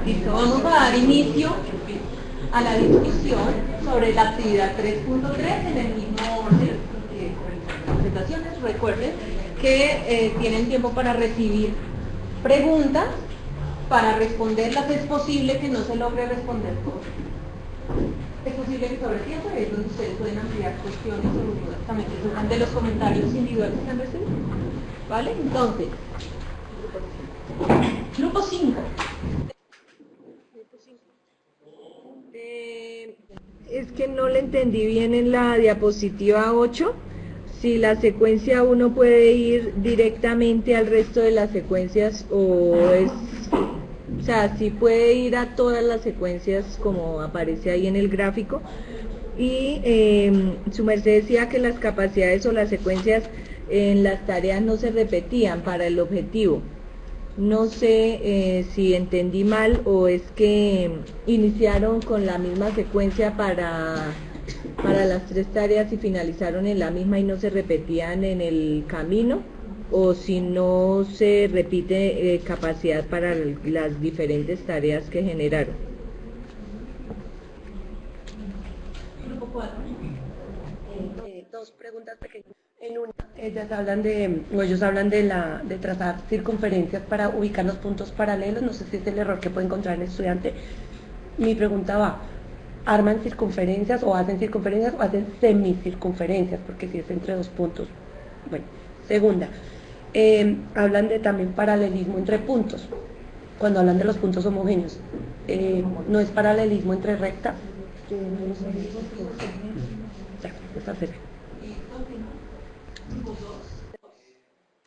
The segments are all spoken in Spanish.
Listo, vamos a dar inicio a la discusión sobre la actividad 3.3 en el mismo orden. Presentaciones, recuerden que tienen tiempo para recibir preguntas, para responderlas. Es posible que no se logre responder todo. Es posible que sobre tiempo es donde ustedes pueden ampliar cuestiones o dudas. También que surjan de los comentarios individuales que han recibido. ¿Vale? Entonces, grupo 5. Es que no le entendí bien en la diapositiva 8, si la secuencia 1 puede ir directamente al resto de las secuencias o sea, si puede ir a todas las secuencias como aparece ahí en el gráfico. Y su merced decía que las capacidades o las secuencias en las tareas no se repetían para el objetivo. No sé si entendí mal o es que iniciaron con la misma secuencia para las 3 tareas y finalizaron en la misma y no se repetían en el camino, o si no se repite capacidad para las diferentes tareas que generaron. Grupo 4. Dos preguntas pequeñas. En una, ellos hablan de trazar circunferencias para ubicar los puntos paralelos. No sé si es el error que puede encontrar el estudiante. Mi pregunta va, ¿arman circunferencias o hacen semicircunferencias? Porque si es entre 2 puntos. Bueno, segunda, hablan de también paralelismo entre puntos. Cuando hablan de los puntos homogéneos, ¿no es paralelismo entre rectas? Ya, esa sería.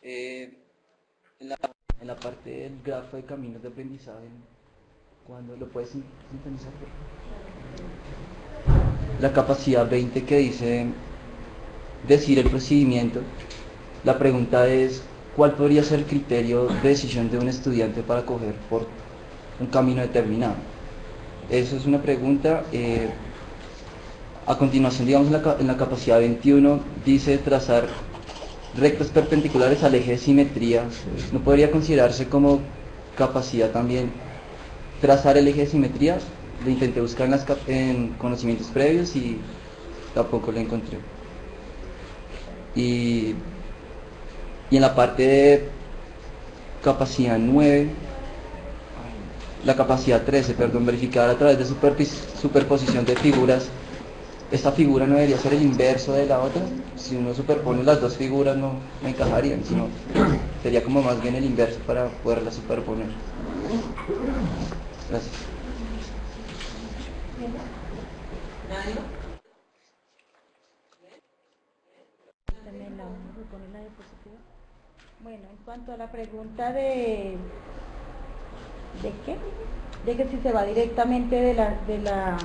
En la parte del grafo de caminos de aprendizaje, cuando lo puedes sintonizar, la capacidad 20 que dice decir el procedimiento, la pregunta es ¿cuál podría ser el criterio de decisión de un estudiante para coger por un camino determinado? Eso es una pregunta. A continuación, digamos, en la capacidad 21 dice trazar rectas perpendiculares al eje de simetría. ¿No podría considerarse como capacidad también trazar el eje de simetría? Lo intenté buscar en conocimientos previos y tampoco lo encontré. Y en la parte de capacidad 9, la capacidad 13, perdón, verificar a través de superposición de figuras. Esta figura no debería ser el inverso de la otra. Si uno superpone las dos figuras no encajarían, sino sería como más bien el inverso para poderlas superponer. Gracias. Bueno, en cuanto a la pregunta ¿de qué? De que si se va directamente de la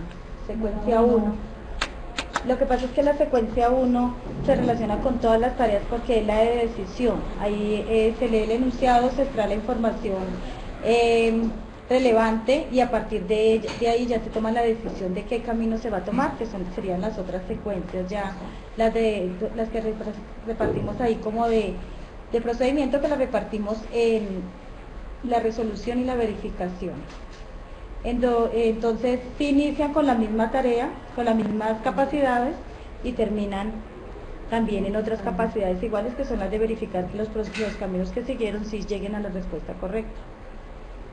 secuencia 1. Lo que pasa es que la secuencia 1 se relaciona con todas las tareas porque es la de decisión. Ahí se lee el enunciado, se extrae la información relevante y a partir de ahí ya se toma la decisión de qué camino se va a tomar, que serían las otras secuencias ya, las que repartimos ahí como de procedimiento, que las repartimos en la resolución y la verificación. Entonces, sí inician con la misma tarea, con las mismas capacidades y terminan también en otras capacidades iguales, que son las de verificar que los caminos que siguieron sí lleguen a la respuesta correcta.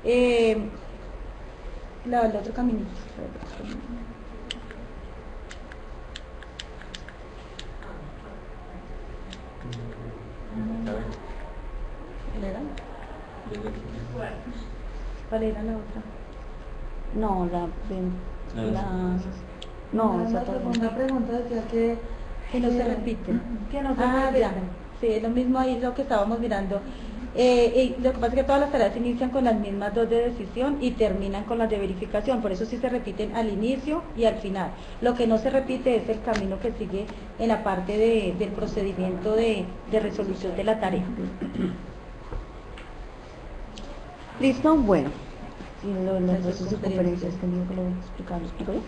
El otro caminito. ¿Cuál era la otra? No, La segunda pregunta decía que no se repiten. Que no se repiten. Sí, es lo mismo ahí lo que estábamos mirando. Y lo que pasa es que todas las tareas inician con las mismas 2 de decisión y terminan con las de verificación, por eso sí se repiten al inicio y al final. Lo que no se repite es el camino que sigue en la parte del procedimiento de resolución de la tarea. ¿Listo? Bueno. Las circunferencias, tenía que lo explicar, ¿lo explico yo?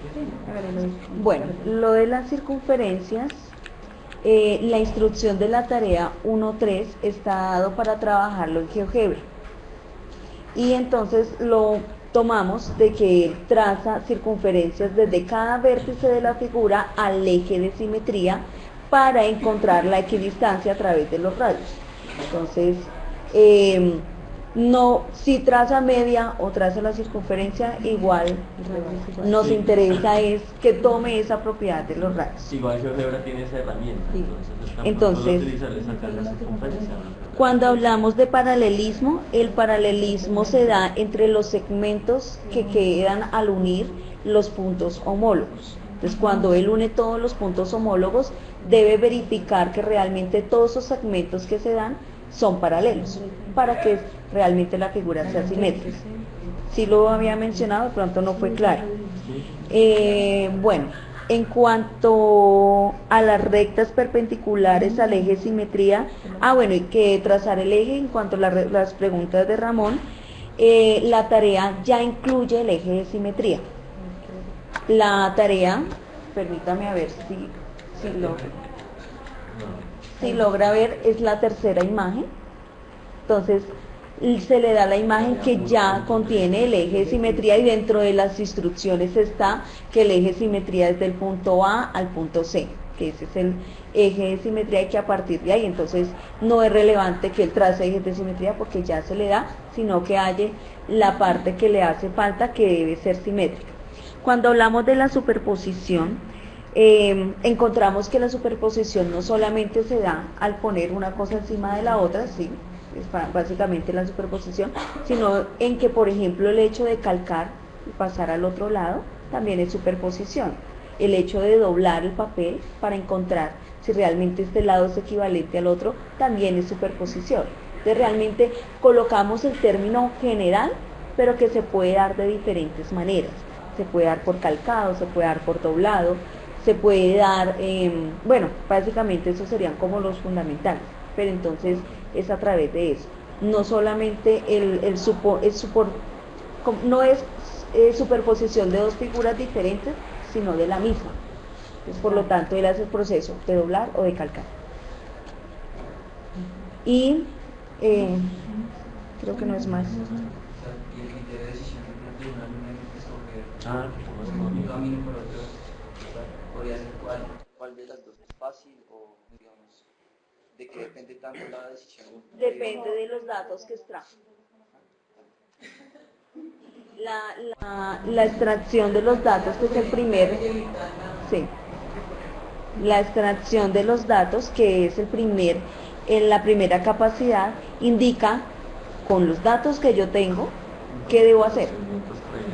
Bueno, lo de las circunferencias, la instrucción de la tarea 1.3 está dado para trabajarlo en GeoGebra. y entonces lo tomamos de que él traza circunferencias desde cada vértice de la figura al eje de simetría para encontrar la equidistancia a través de los radios. Entonces, no, si traza media o traza la circunferencia, igual nos interesa es que tome esa propiedad de los radios. Igual GeoGebra tiene esa herramienta, Sí. Entonces, Entonces, sacar la circunferencia, ¿no? cuando hablamos de paralelismo, el paralelismo se da entre los segmentos que quedan al unir los puntos homólogos. Entonces, cuando él une todos los puntos homólogos, debe verificar que realmente todos esos segmentos que se dan son paralelos, para que realmente la figura sea simétrica. Si lo había mencionado, de pronto no fue claro. Bueno, en cuanto a las rectas perpendiculares al eje de simetría, bueno, y que trazar el eje, en cuanto a las preguntas de Ramón, la tarea ya incluye el eje de simetría. La tarea, permítame a ver si logra ver, es la tercera imagen. Entonces, se le da la imagen que ya contiene el eje de simetría y dentro de las instrucciones está que el eje de simetría es del punto A al punto C, que ese es el eje de simetría y que a partir de ahí, entonces, no es relevante que él trace ejes de simetría porque ya se le da, sino que halle la parte que le hace falta que debe ser simétrica. Cuando hablamos de la superposición, encontramos que la superposición no solamente se da al poner una cosa encima de la otra, sí, es básicamente la superposición, sino en que, por ejemplo, el hecho de calcar y pasar al otro lado también es superposición. El hecho de doblar el papel para encontrar si realmente este lado es equivalente al otro también es superposición. Entonces realmente colocamos el término general, pero que se puede dar de diferentes maneras. Se puede dar por calcado, se puede dar por doblado, se puede dar, bueno, básicamente esos serían como los fundamentales, pero entonces es a través de eso. No solamente no es superposición de dos figuras diferentes, sino de la misma. Entonces, por lo tanto, él hace el proceso de doblar o de calcar. Y creo que no es más. Y el criterio de decisión de una línea de escoger Ah, un camino por otro, podría ser cuál de las dos es fácil o, digamos, de qué depende tanto la decisión. Depende de los datos que extrajo. La extracción de los datos, que es el primer, sí, la extracción de los datos, que es la primera capacidad, indica con los datos que yo tengo, ¿qué debo hacer?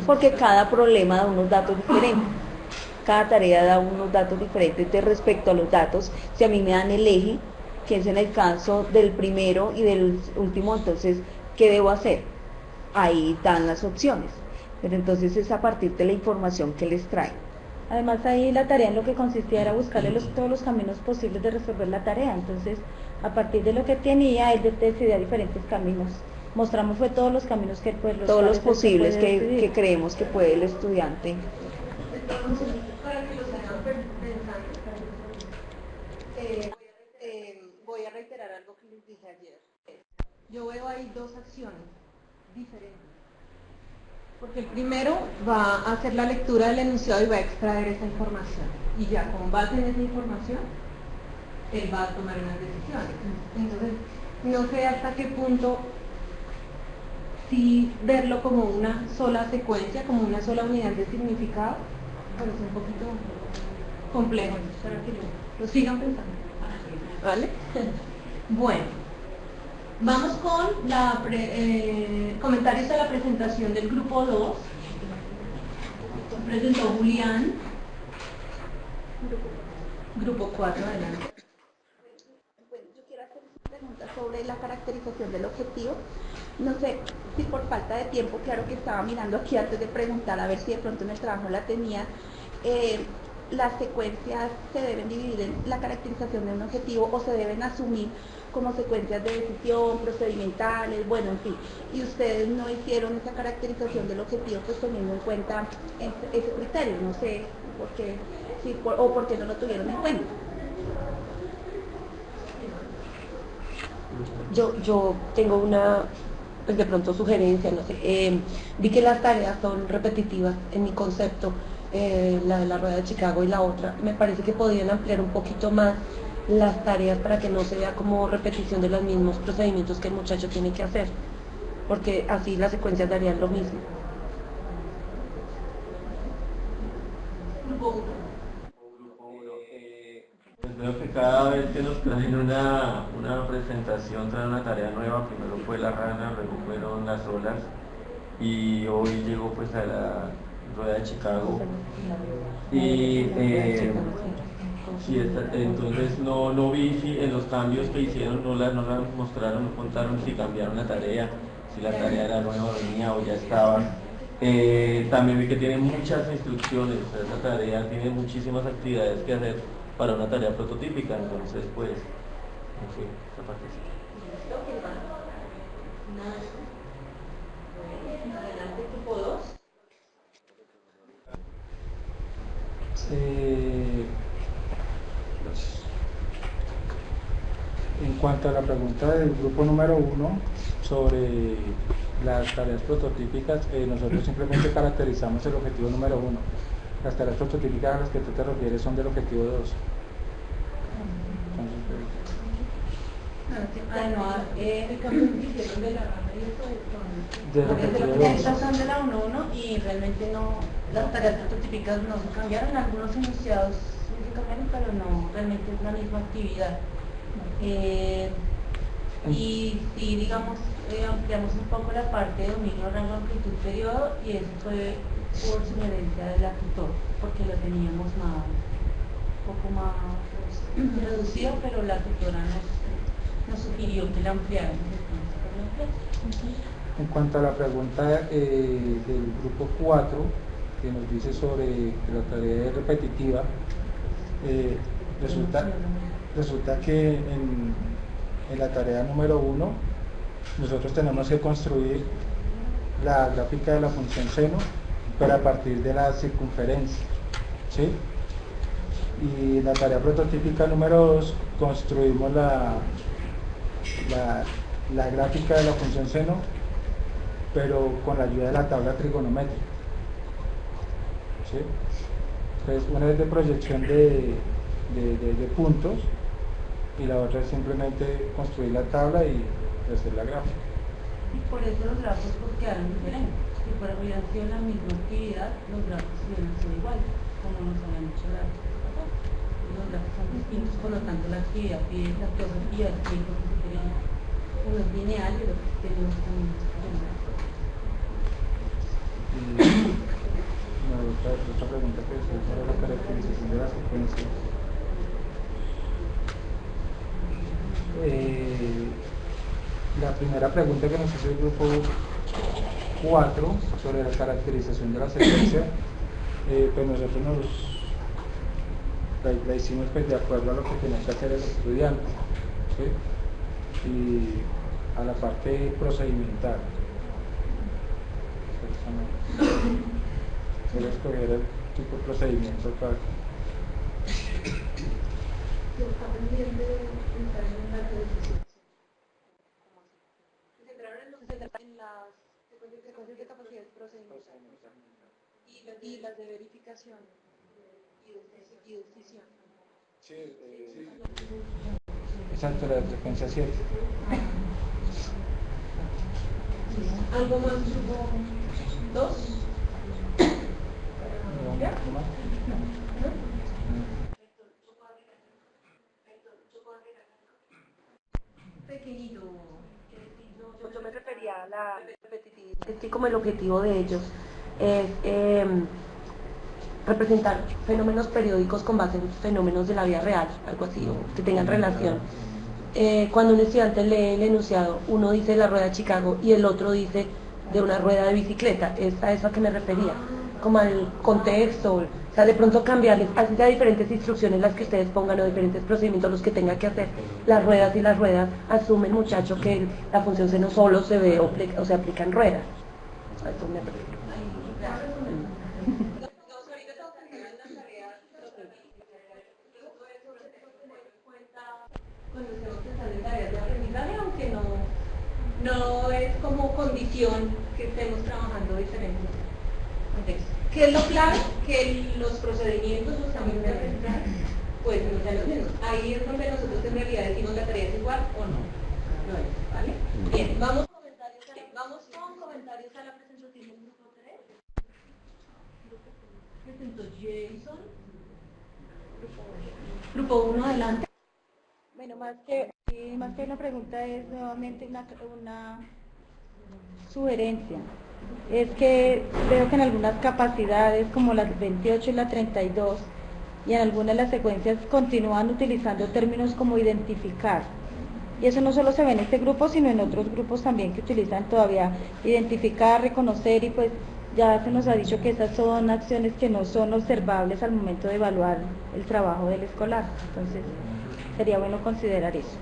Porque cada problema da unos datos diferentes, cada tarea da unos datos diferentes de respecto a los datos. Si a mí me dan el eje, que es en el caso del primero y del último, entonces, ¿qué debo hacer? Ahí dan las opciones, pero entonces es a partir de la información que les trae. Además ahí la tarea en lo que consistía era buscarle todos los caminos posibles de resolver la tarea. Entonces, a partir de lo que tenía, él decidía diferentes caminos. Mostramos fue todos los caminos que él puede, Todos los cuales él posibles puede que decidir. creemos que puede el estudiante. Entonces, para que los hagan pensando, voy a reiterar algo que les dije ayer. Yo veo ahí dos acciones diferentes. Porque el primero va a hacer la lectura del enunciado y va a extraer esa información. Y ya con base en esa información, él va a tomar unas decisiones. Entonces, no sé hasta qué punto sí verlo como una sola secuencia, como una sola unidad de significado, pero es un poquito complejo, para que lo sigan pensando. ¿Vale? Bueno, vamos con comentarios de la presentación del grupo 2. Presentó Julián. Grupo 4, adelante. Bueno, yo quiero hacer una pregunta sobre la caracterización del objetivo. No sé si por falta de tiempo, claro que estaba mirando aquí antes de preguntar, a ver si de pronto en el trabajo la tenía. Las secuencias se deben dividir en la caracterización de un objetivo o se deben asumir como secuencias de decisión, procedimentales, bueno, en fin. Y ustedes no hicieron esa caracterización del objetivo pues teniendo en cuenta ese criterio, no sé por qué, o por qué no lo tuvieron en cuenta. Yo tengo pues de pronto sugerencias, no sé. Vi que las tareas son repetitivas en mi concepto, la de la rueda de Chicago y la otra. Me parece que podrían ampliar un poquito más las tareas para que no se vea como repetición de los mismos procedimientos que el muchacho tiene que hacer, porque así las secuencias darían lo mismo. Pues veo que cada vez que nos traen una presentación, traen una tarea nueva. Primero fue la rana, luego fueron las olas y hoy llegó pues a la rueda de Chicago. Y sí, entonces no vi si en los cambios que hicieron, no la mostraron, no contaron si cambiaron la tarea, si la tarea era nueva, venía o ya estaba. También vi que tiene muchas instrucciones, o sea, esa tarea tiene muchísimas actividades que hacer para una tarea prototípica, entonces pues, en fin, esa parte sí. Adelante, grupo 2. En cuanto a la pregunta del grupo número 1 sobre las tareas prototípicas, nosotros simplemente caracterizamos el objetivo número 1. Las tareas prototípicas a las que tú te refieres son del objetivo 2. El cambio que hicieron de la rama y eso Del objetivo 2. estas son de la 1.1 y realmente no, las tareas prototípicas no se cambiaron, algunos enunciados sí se cambiaron, pero no, realmente es la misma actividad. Y digamos, ampliamos un poco la parte de dominio, rango, amplitud, periodo, y eso fue por sugerencia de la tutora, porque lo teníamos un poco más reducido, pero la tutora nos sugirió que la ampliáramos. En cuanto a la pregunta del grupo 4, que nos dice sobre que la tarea es repetitiva, resulta que en la tarea número 1 nosotros tenemos que construir la gráfica de la función seno, pero a partir de la circunferencia, ¿sí? Y en la tarea prototípica número 2 construimos la gráfica de la función seno, pero con la ayuda de la tabla trigonométrica, ¿sí? Entonces, una es de proyección de puntos y la otra es simplemente construir la tabla y hacer la gráfica. Y por eso los grafos pues quedaron diferentes. Si hubiera sido la misma actividad, los grafos hubieran sido iguales, como nos habían hecho la vez pasada. Los grafos son distintos, por lo tanto la actividad pide las cosas y ya explico que se querían. Uno es lineal y el otro tiene un Otra pregunta que es sobre la caracterización de la secuencia. La primera pregunta que nos hizo el grupo 4 sobre la caracterización de la secuencia, pues nosotros la hicimos pues de acuerdo a lo que tenía que hacer el estudiante, ¿sí? Y a la parte procedimental. Solo escoger el tipo de procedimiento para... está pendiente de entrar en la decisión. Se centraron en las secuencias de capacidades procedimentales y las de verificación y decisión. Sí, exacto, la frecuencia 7. ¿Algo más, grupo 2? ¿Ya? Pequeñito. Yo me refería a la repetitividad. Es que como el objetivo de ellos es representar fenómenos periódicos con base en fenómenos de la vida real, algo así, o que tengan relación. Cuando un estudiante lee el enunciado, uno dice la rueda de Chicago y el otro dice de una rueda de bicicleta, es a eso a que me refería, como al contexto, o sea, de pronto cambiarles, así sea diferentes instrucciones las que ustedes pongan o diferentes procedimientos los que tenga que hacer, las ruedas y las ruedas, asume el muchacho que la función seno solo se ve o se aplica en ruedas. A eso me refiero. no es como condición que estemos trabajando diferentes contextos. ¿Qué es lo clave? Que los procedimientos, los caminos de aprendizaje, pues no sean los mismos. Ahí es donde nosotros en realidad decimos la tarea es igual o no. No es, ¿vale? Bien, vamos con comentarios a la presentación del grupo 3. Presentó Jason. Grupo 1, adelante. Bueno, más que una pregunta es nuevamente una sugerencia. Es que veo que en algunas capacidades como las 28 y la 32 y en algunas de las secuencias continúan utilizando términos como identificar. Y eso no solo se ve en este grupo, sino en otros grupos también que utilizan todavía identificar, reconocer, y pues ya se nos ha dicho que esas son acciones que no son observables al momento de evaluar el trabajo del escolar. Entonces, sería bueno considerar eso.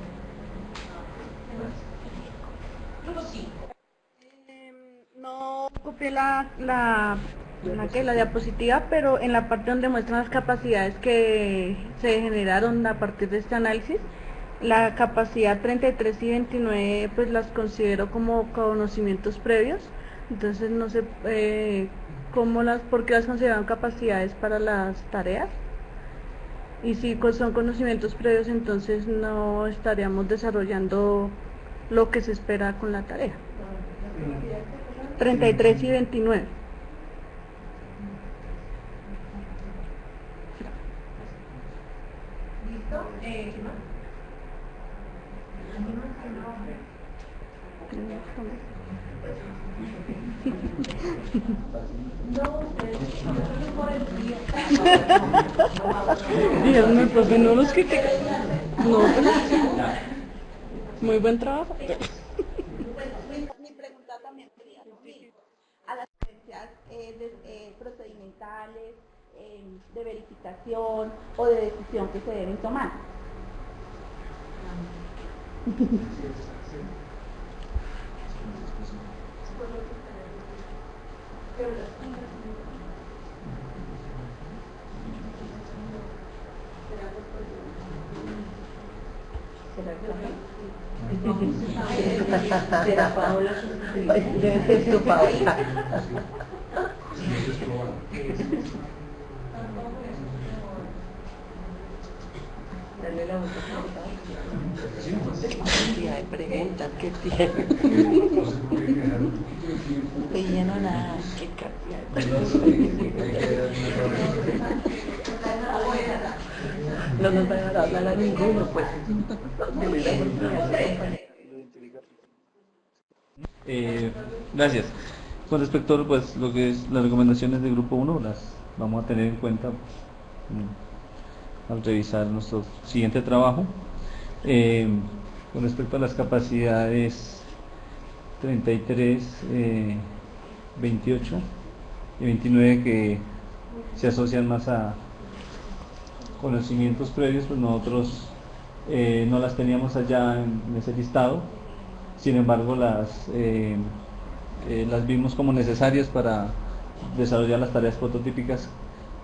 No copié la diapositiva, pero en la parte donde muestran las capacidades que se generaron a partir de este análisis, la capacidad 33 y 29 pues las considero como conocimientos previos. Entonces no sé por qué las consideraron capacidades para las tareas. Y si son conocimientos previos, entonces no estaríamos desarrollando lo que se espera con la tarea. 33 y 29. ¿Listo? ¿Qué más? Dios mío, profe, no los critica. No, muy buen trabajo. Mi pregunta también sería lo mismo. A las secuencias procedimentales, de verificación o de decisión que se deben tomar. Será Paola. Debe ser tu Paola. Dale la vuelta. Cantidad de preguntas que tiene. Estoy lleno nada. Qué cantidad de preguntas. No nos va a dejar hablar a ninguno, pues. Gracias. Con respecto a pues, lo que es las recomendaciones del grupo 1, las vamos a tener en cuenta al revisar nuestro siguiente trabajo. Con respecto a las capacidades 33, 28 y 29 que se asocian más a conocimientos previos, pues nosotros no las teníamos allá en ese listado. Sin embargo, las vimos como necesarias para desarrollar las tareas prototípicas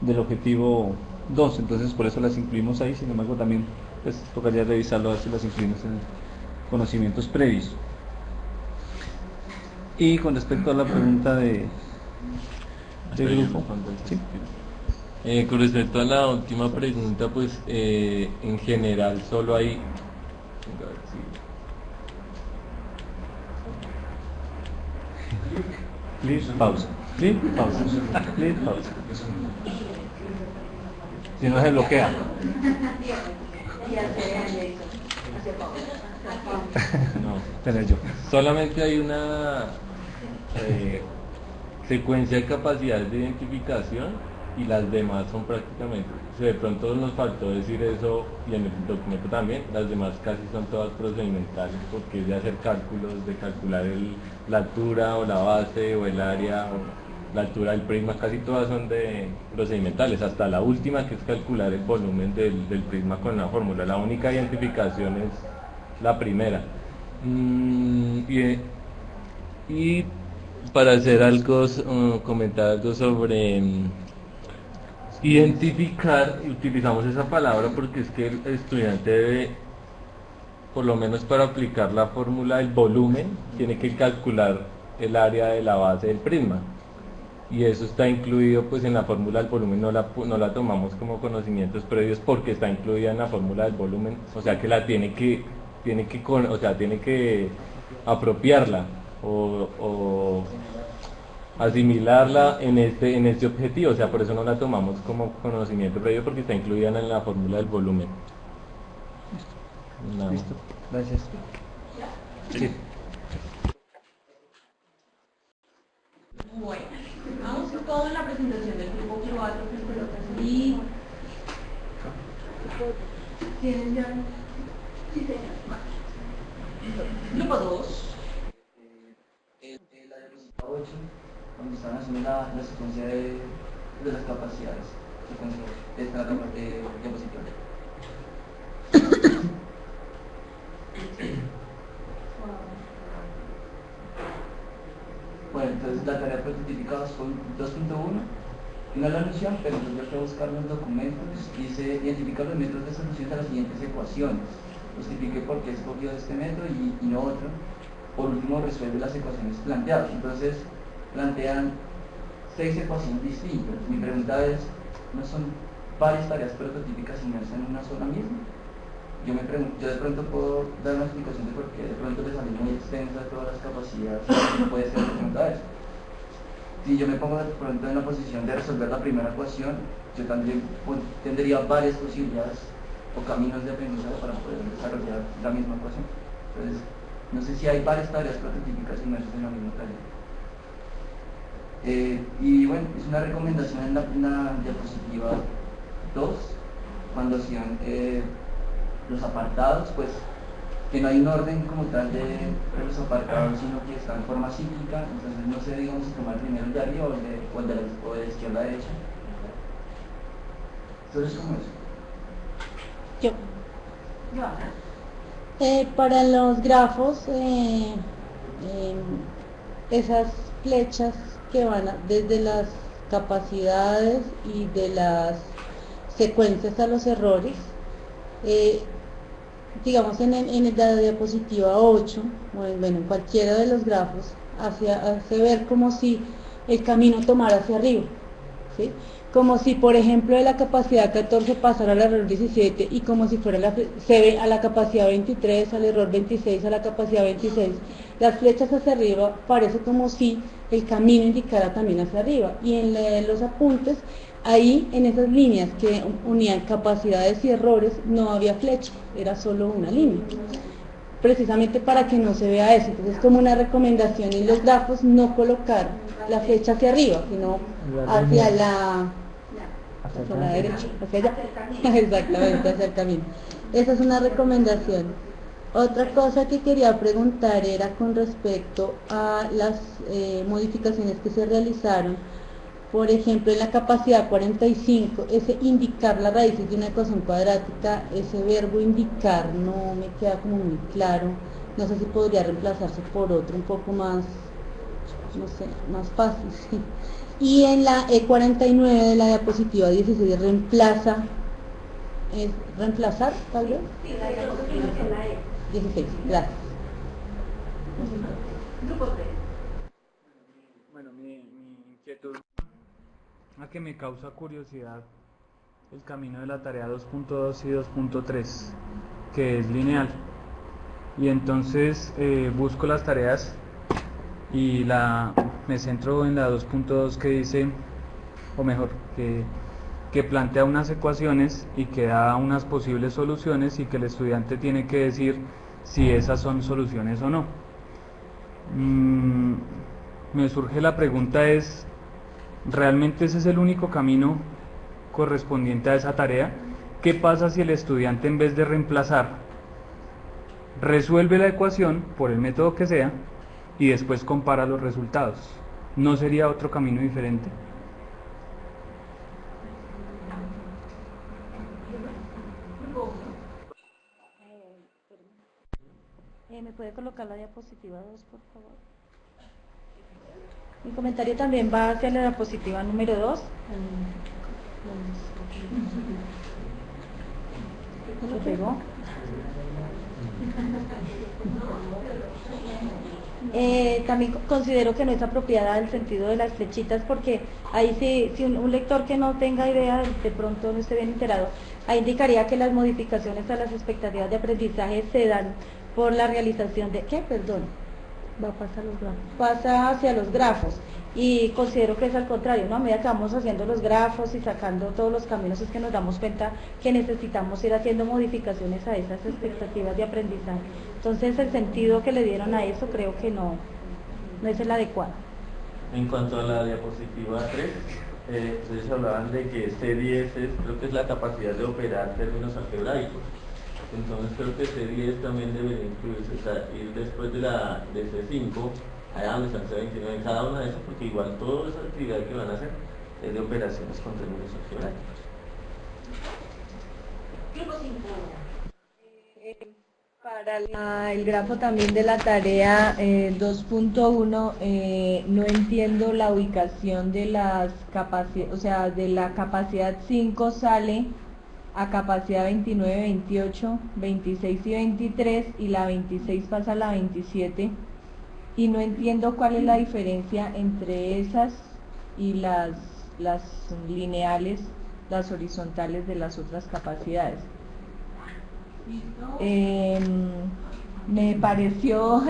del objetivo 2, entonces por eso las incluimos ahí. Sin embargo, también pues, tocaría revisarlo a ver si las incluimos en conocimientos previos. Y con respecto a la pregunta del grupo, ¿sí? Con respecto a la última pregunta, pues en general solo hay... Please, pausa. Please, pausa. Please, pausa. Si no se bloquea. No, Tener yo. solamente hay una secuencia de capacidades de identificación y las demás son prácticamente, si de pronto nos faltó decir eso y en el documento también, las demás casi son todas procedimentales porque es de hacer cálculos, de calcular la altura o la base o el área o la altura del prisma, casi todas son de procedimentales, hasta la última que es calcular el volumen del prisma con la fórmula. La única identificación es la primera. Y para hacer algo, comentar algo sobre identificar, utilizamos esa palabra porque es que el estudiante debe por lo menos para aplicar la fórmula del volumen, tiene que calcular el área de la base del prisma. Y eso está incluido pues en la fórmula del volumen, no la tomamos como conocimientos previos porque está incluida en la fórmula del volumen, o sea que la tiene que apropiarla o asimilarla en este objetivo, o sea, por eso no la tomamos como conocimiento previo porque está incluida en la fórmula del volumen. No. Listo, gracias. Sí. Bueno, vamos con todo en la presentación del grupo 4 que espero que sí. ¿Tienen ya? Sí, señor. Grupo 2. La diapositiva 8, donde están haciendo la secuencia de las capacidades. Esta es la diapositiva. Bueno, entonces la tarea prototípica 2.1 no es la noción, pero entonces hay que buscar los documentos. Dice identificar los métodos de solución de las siguientes ecuaciones. Justifique por qué escogió este método y no otro. Por último, resuelve las ecuaciones planteadas. Entonces, plantean 6 ecuaciones distintas. Mi pregunta es, ¿no son varias tareas prototípicas inmersas en una sola misma? Yo de pronto puedo dar una explicación de por qué de pronto le salió muy extensa todas las capacidades, no puede ser de pronto eso. Si yo me pongo de pronto en la posición de resolver la primera ecuación, yo también tendría varias posibilidades o caminos de aprendizaje para poder desarrollar la misma ecuación. Entonces, no sé si hay varias tareas prototípicas inmersas en la misma tarea. Y bueno, es una recomendación en la diapositiva 2, cuando hacían los apartados, pues que no hay un orden como tal de los apartados, sino que está en forma cíclica, entonces no sé, digamos, si tomar primero el de arriba o el de la izquierda a la derecha. Entonces, ¿cómo es? Para los grafos, esas flechas que van desde las capacidades y de las secuencias a los errores, digamos en la diapositiva 8, bueno, en cualquiera de los grafos, hace ver como si el camino tomara hacia arriba, ¿sí? Como si, por ejemplo, de la capacidad 14 pasara al error 17 y como si fuera se ve a la capacidad 23, al error 26, a la capacidad 26. Las flechas hacia arriba parece como si el camino indicara también hacia arriba. Y en los apuntes, ahí en esas líneas que unían capacidades y errores, no había flecha, era solo una línea. Precisamente para que no se vea eso. Entonces, como una recomendación en los grafos, no colocar la flecha hacia arriba, sino hacia la derecha, hacia allá. Exactamente, hacia el camino. Esa es una recomendación. Otra cosa que quería preguntar era con respecto a las modificaciones que se realizaron. Por ejemplo, en la capacidad 45, ese indicar las raíces de una ecuación cuadrática, ese verbo indicar no me queda como muy claro. No sé si podría reemplazarse por otro un poco más, no sé, más fácil. Sí. Y en la E49 de la diapositiva 16 reemplaza, ¿es reemplazar tal vez? Sí, la diapositiva con la E. 16, gracias. Bueno, mi inquietud, a que me causa curiosidad el camino de la tarea 2.2 y 2.3, que es lineal. Y entonces busco las tareas y me centro en la 2.2 que dice, o mejor, que plantea unas ecuaciones y que da unas posibles soluciones y que el estudiante tiene que decir si esas son soluciones o no. Me surge la pregunta es, ¿realmente ese es el único camino correspondiente a esa tarea? ¿Qué pasa si el estudiante, en vez de reemplazar, resuelve la ecuación por el método que sea y después compara los resultados? ¿No sería otro camino diferente? ¿Me puede colocar la diapositiva 2, por favor? Mi comentario también va hacia la diapositiva número 2. ¿Se pegó? También considero que no es apropiada el sentido de las flechitas porque ahí sí, si un lector que no tenga idea, de pronto no esté bien enterado, ahí indicaría que las modificaciones a las expectativas de aprendizaje se dan por la realización de, ¿qué? Perdón. Pasa hacia los grafos y considero que es al contrario, ¿no? A medida que vamos haciendo los grafos y sacando todos los caminos es que nos damos cuenta que necesitamos ir haciendo modificaciones a esas expectativas de aprendizaje. Entonces el sentido que le dieron a eso creo que no es el adecuado. En cuanto a la diapositiva 3, ustedes hablaban de que C10 creo que es la capacidad de operar términos algebraicos. Entonces creo que C10 también debería incluirse, o sea, ir después de C5, allá donde está C29 en cada una de esas, porque igual toda esa actividad que van a hacer es de operaciones con términos algebraicos. Para el grafo también de la tarea 2.1 no entiendo la ubicación de las capacidades, o sea, de la capacidad 5 sale a capacidad 29, 28, 26 y 23 y la 26 pasa a la 27 y no entiendo cuál es la diferencia entre esas y las lineales, las horizontales de las otras capacidades. Me pareció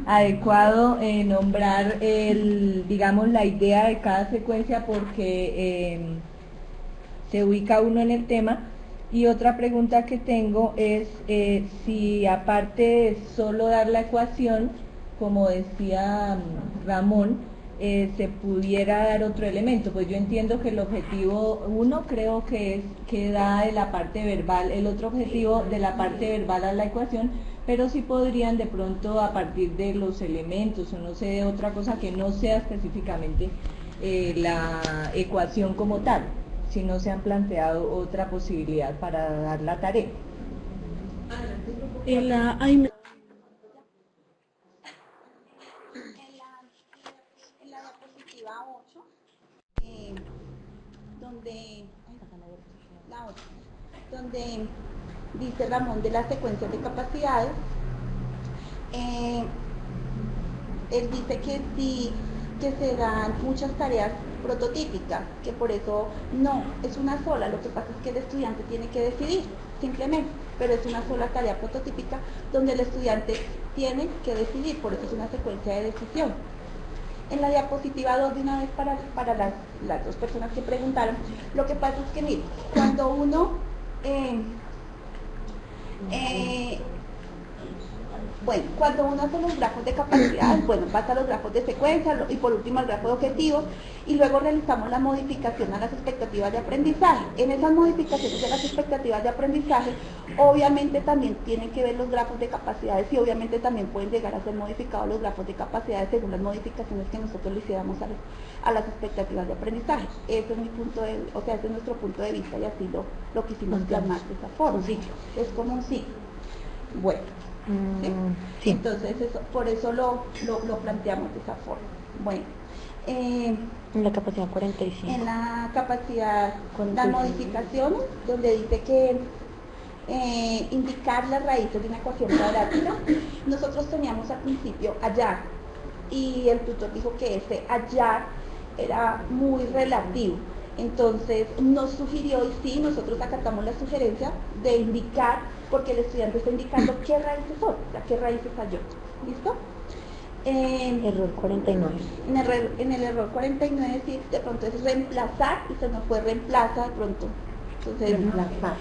adecuado nombrar digamos la idea de cada secuencia porque se ubica uno en el tema. Y otra pregunta que tengo es si aparte de solo dar la ecuación, como decía Ramón, se pudiera dar otro elemento. Pues yo entiendo que el objetivo uno creo que es que da de la parte verbal, el otro objetivo de la parte verbal a la ecuación, pero sí podrían de pronto a partir de los elementos o no sé, de otra cosa que no sea específicamente la ecuación como tal, si no se han planteado otra posibilidad para dar la tarea. En la diapositiva 8, donde dice Ramón de las secuencias de capacidades, él dice que sí, que se dan muchas tareas prototípicas, que por eso no, es una sola, lo que pasa es que el estudiante tiene que decidir, simplemente, pero es una sola tarea prototípica donde el estudiante tiene que decidir, por eso es una secuencia de decisión. En la diapositiva 2, de una vez para las dos personas que preguntaron, lo que pasa es que, mire, cuando uno cuando uno hace los grafos de capacidad, pasa los grafos de secuencia y por último el grafo de objetivos y luego realizamos la modificación a las expectativas de aprendizaje. En esas modificaciones de las expectativas de aprendizaje, obviamente también tienen que ver los grafos de capacidades y obviamente también pueden llegar a ser modificados los grafos de capacidades según las modificaciones que nosotros le hiciéramos a las expectativas de aprendizaje. Ese es mi punto de, ese es nuestro punto de vista y así lo quisimos plasmar de esa forma. Es como un ciclo. Bueno. ¿Sí? Entonces por eso lo planteamos de esa forma. Bueno, en la capacidad 45. En la capacidad con las modificaciones, donde dice que indicar las raíces de una ecuación cuadrática, nosotros teníamos al principio hallar y el tutor dijo que ese hallar era muy relativo. Entonces nos sugirió, y sí, nosotros acatamos la sugerencia de indicar, porque el estudiante está indicando qué raíces son, qué raíces halló. ¿Listo? Error 49. En el error 49, sí, de pronto es reemplazar, y se nos fue reemplaza de pronto. Entonces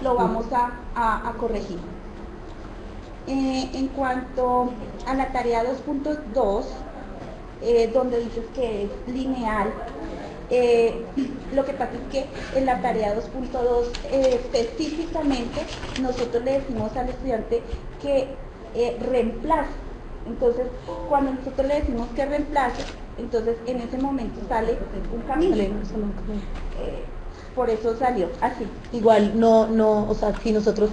lo vamos a corregir. En cuanto a la tarea 2.2, donde dices que es lineal, lo que pasa es que en la tarea 2.2 específicamente nosotros le decimos al estudiante que reemplace. Entonces, cuando nosotros le decimos que reemplace, entonces en ese momento sale un camino. Por eso salió así. Igual o sea, si nosotros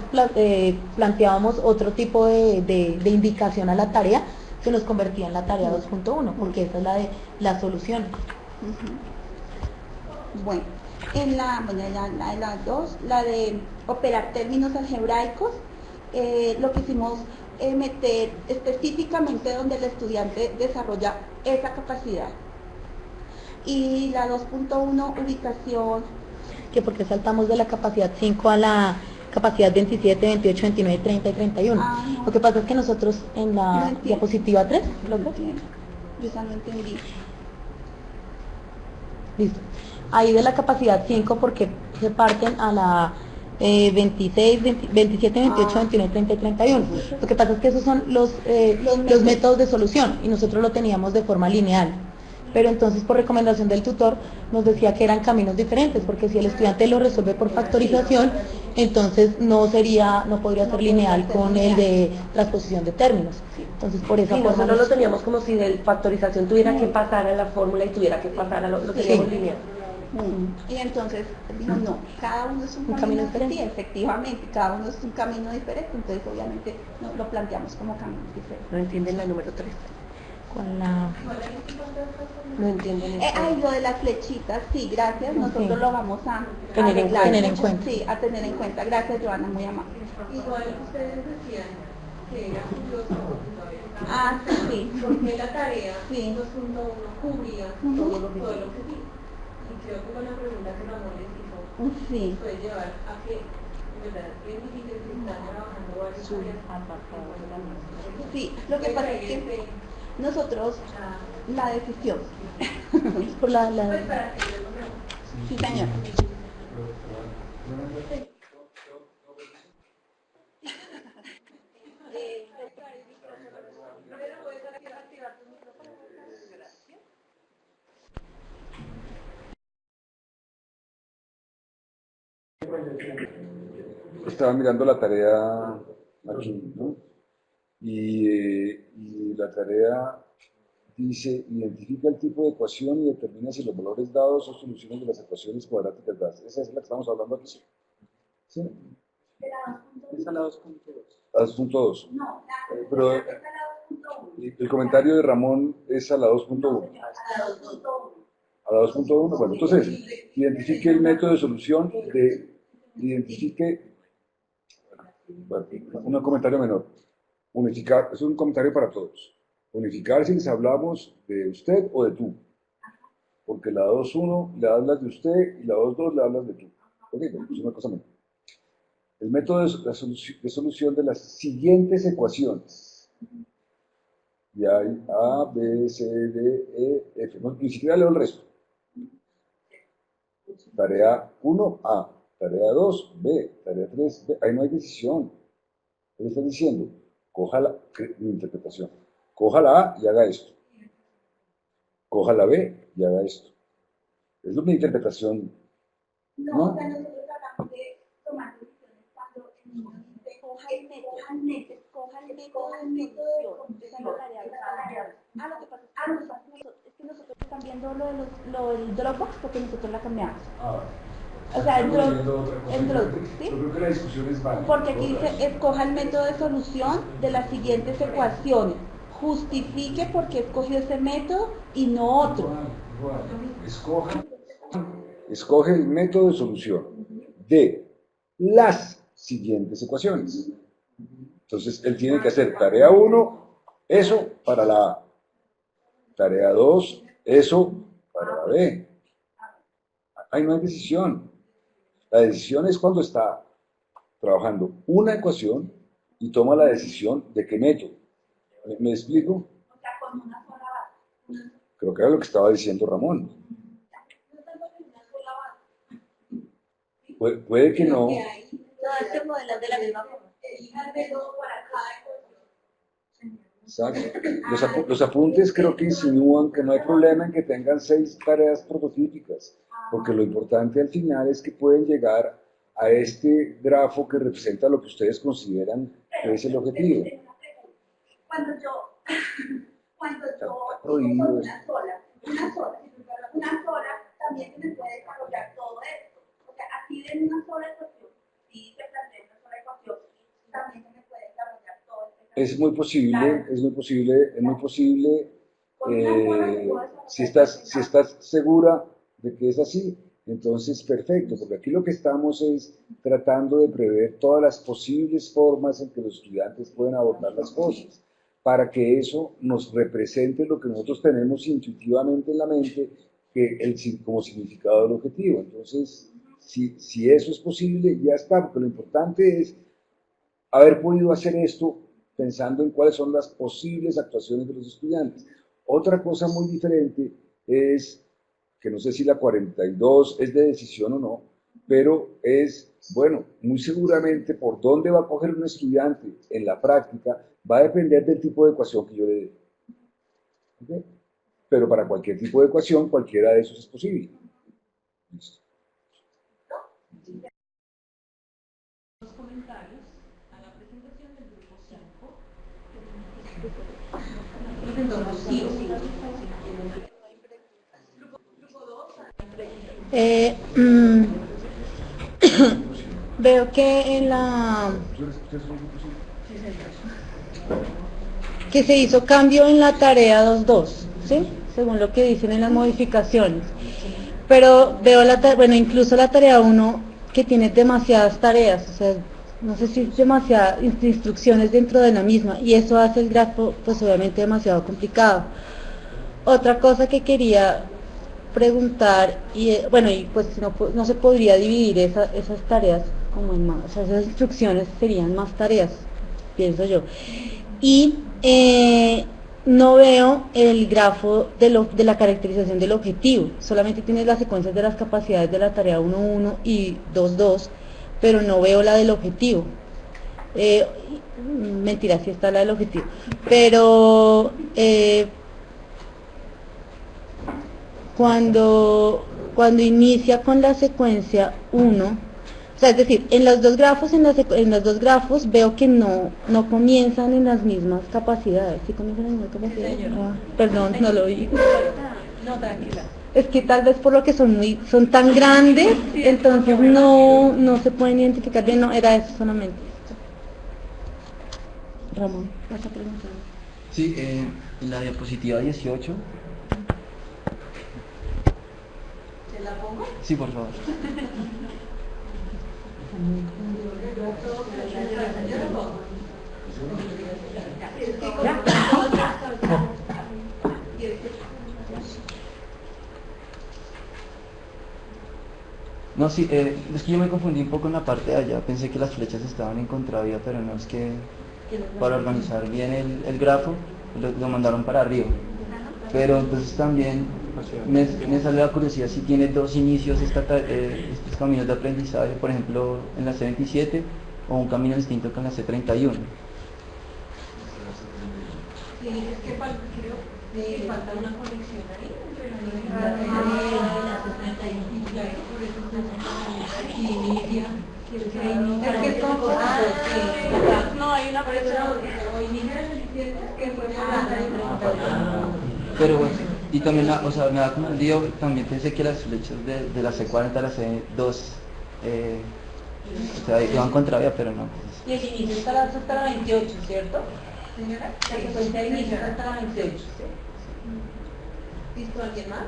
planteábamos otro tipo de indicación a la tarea, se nos convertía en la tarea 2.1, porque esa es la de la solución. Bueno, en la 2, la de operar términos algebraicos, lo que hicimos meter específicamente donde el estudiante desarrolla esa capacidad. Y la 2.1, ubicación. Que porque saltamos de la capacidad 5 a la capacidad 27, 28, 29, 30 y 31. No. Lo que pasa es que nosotros en la diapositiva 3, Lo que tiene. Yo ya no entendí. listo. Ahí de la capacidad 5 porque se parten a la 26, 27, 28, 29, 30 y 31. Lo que pasa es que esos son los métodos de solución y nosotros lo teníamos de forma lineal. Pero entonces por recomendación del tutor nos decía que eran caminos diferentes, porque si el estudiante lo resuelve por factorización, entonces no podría ser lineal con el de transposición de términos. Entonces por esa Sí, forma nosotros lo teníamos como si de factorización tuviera que pasar a la fórmula y tuviera que pasar a lo teníamos lineal. Y entonces dijo, no, cada uno es un camino diferente. Sí, efectivamente, cada uno es un camino diferente, entonces obviamente lo planteamos como caminos diferentes. No entienden la número 3. con la... No entienden eso. Lo de las flechitas, sí, gracias, nosotros lo vamos a tener en cuenta. Sí, a tener en cuenta. Gracias, Joana, muy amable. Igual ustedes decían que era curioso. Sí. Porque la tarea Sí. 2.1 cubría todo lo que sí. Y creo que con la pregunta que Ramón les hizo, Sí. puede llevar a que, en verdad, es difícil que están trabajando varios Sí, lo que pasa es que nosotros, la decisión, por la... sí señor. Estaba mirando la tarea aquí, ¿no? Y la tarea dice, identifica el tipo de ecuación y determina si los valores dados son soluciones de las ecuaciones cuadráticas dadas. Esa es la que estamos hablando aquí. ¿Sí? Es a la 2.2. A 2.2. Pero el comentario de Ramón es a la 2.1. A la 2.1. Bueno, entonces, identifique el método de solución un comentario menor. Unificar, es un comentario para todos. Unificar si les hablamos de usted o de tú. Porque la 2.1 le hablas de usted y la 2.2 le hablas de tú. Ok, es una cosa menor. El método de solución de las siguientes ecuaciones. Y hay A, B, C, D, E, F. No, ni siquiera leo el resto. Tarea 1, A. Tarea 2, B. Tarea 3, B. Ahí no hay decisión. Él está diciendo, coja mi interpretación. Coja la A y haga esto. Coja la B y haga esto. Es mi interpretación. No, o sea, nosotros tratamos de tomar decisiones cuando el niño dice, coja el método de esa es la tarea. Lo que pasa es que nosotros estamos viendo lo del Dropbox porque nosotros la cambiamos. O sea, en Dropbox, ¿sí? Yo creo que la discusión es válida. Porque aquí dice, escoja el método de solución de las siguientes ecuaciones. Justifique por qué escogió ese método y no otro. Escoge el método de solución de las siguientes ecuaciones. Entonces, él tiene que hacer tarea 1, eso para la A. Tarea 2, eso para la B. Ahí no hay decisión. La decisión es cuando está trabajando una ecuación y toma la decisión de qué método. ¿Me explico? O sea, con una sola base. Creo que era lo que estaba diciendo Ramón. Puede que no. No, este modelo es de la misma forma. El método para cada ecuación. Exacto. Los apuntes creo que insinúan que no hay problema en que tengan 6 tareas prototípicas, porque lo importante al final es que pueden llegar a este grafo que representa lo que ustedes consideran que es el objetivo. Cuando yo Prohibido. una sola, también se me puede desarrollar todo esto. O sea, así de una sola ecuación, si se plantea una sola ecuación, también se me puede desarrollar todo esto. Es muy posible. Si estás segura de que es así, Entonces, perfecto, porque aquí lo que estamos es tratando de prever todas las posibles formas en que los estudiantes pueden abordar las cosas, para que eso nos represente lo que nosotros tenemos intuitivamente en la mente como significado del objetivo. Entonces, si eso es posible, ya está, porque lo importante es haber podido hacer esto pensando en cuáles son las posibles actuaciones de los estudiantes. Otra cosa muy diferente es que no sé si la 42 es de decisión o no, pero es, bueno, muy seguramente por dónde va a coger un estudiante en la práctica va a depender del tipo de ecuación que yo le dé. ¿Okay? Pero para cualquier tipo de ecuación, cualquiera de esos es posible. Listo. Los comentarios a la presentación del grupo 5. Veo que en que se hizo cambio en la tarea 2.2, ¿sí? Según lo que dicen en las modificaciones. Pero veo incluso la tarea 1 que tiene demasiadas tareas, o sea, no sé si es demasiadas instrucciones dentro de la misma, y eso hace el grafo pues obviamente demasiado complicado. Otra cosa que quería preguntar, y pues no se podría dividir esas tareas como en más, o sea, esas instrucciones serían más tareas, pienso yo. Y no veo el grafo de la caracterización del objetivo, solamente tiene las secuencias de las capacidades de la tarea 1.1 y 2.2, pero no veo la del objetivo. Mentira, sí está la del objetivo, pero cuando inicia con la secuencia 1, o sea, es decir, en los dos grafos, en los dos grafos veo que no comienzan en las mismas capacidades. ¿Sí comienzan en las mismas capacidades? Sí, perdón, no lo vi. No, tranquila. Es que tal vez por lo que son tan grandes, entonces no se pueden identificar bien. No, era eso solamente. Ramón, ¿vas a preguntar? Sí, en la diapositiva 18. ¿Se la pongo? Sí, por favor. No, sí, es que yo me confundí un poco en la parte de allá, pensé que las flechas estaban en contravía, pero no, es que para organizar bien el grafo lo mandaron para arriba. Pero entonces también me sale la curiosidad si tiene dos inicios estos caminos de aprendizaje, por ejemplo en la C27, o un camino distinto que en la C31. Sí, es que creo que falta una conexión ahí entre la C31 y claro, por eso se inicia. Es que no hay una brecha o inicia que fue pero bueno, y también, o sea, me da como un lío, también pensé que las flechas de la C40 a la C2 o sea, iban contravía, pero no. Y el inicio está hasta la 28, ¿cierto? Señora, la secuencia de inicio hasta la 28, ¿sí? ¿Listo? ¿Alguien más?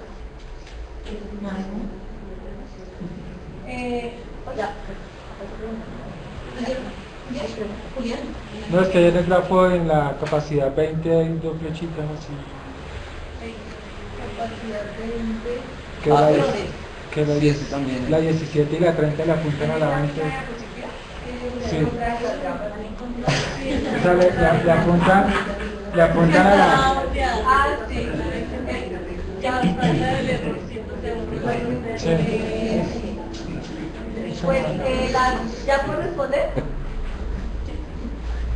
Ya. Julián. No, es que hay en el grafo en la capacidad 20 hay dos flechitas así. Capacidad de 20. Que También. la 17 y la 30 le apuntan a la 20. Sí. O sea, le apuntan a la... Ah, sí. Ya falta el errorcito de Sí. Pues, ¿ya puedo responder?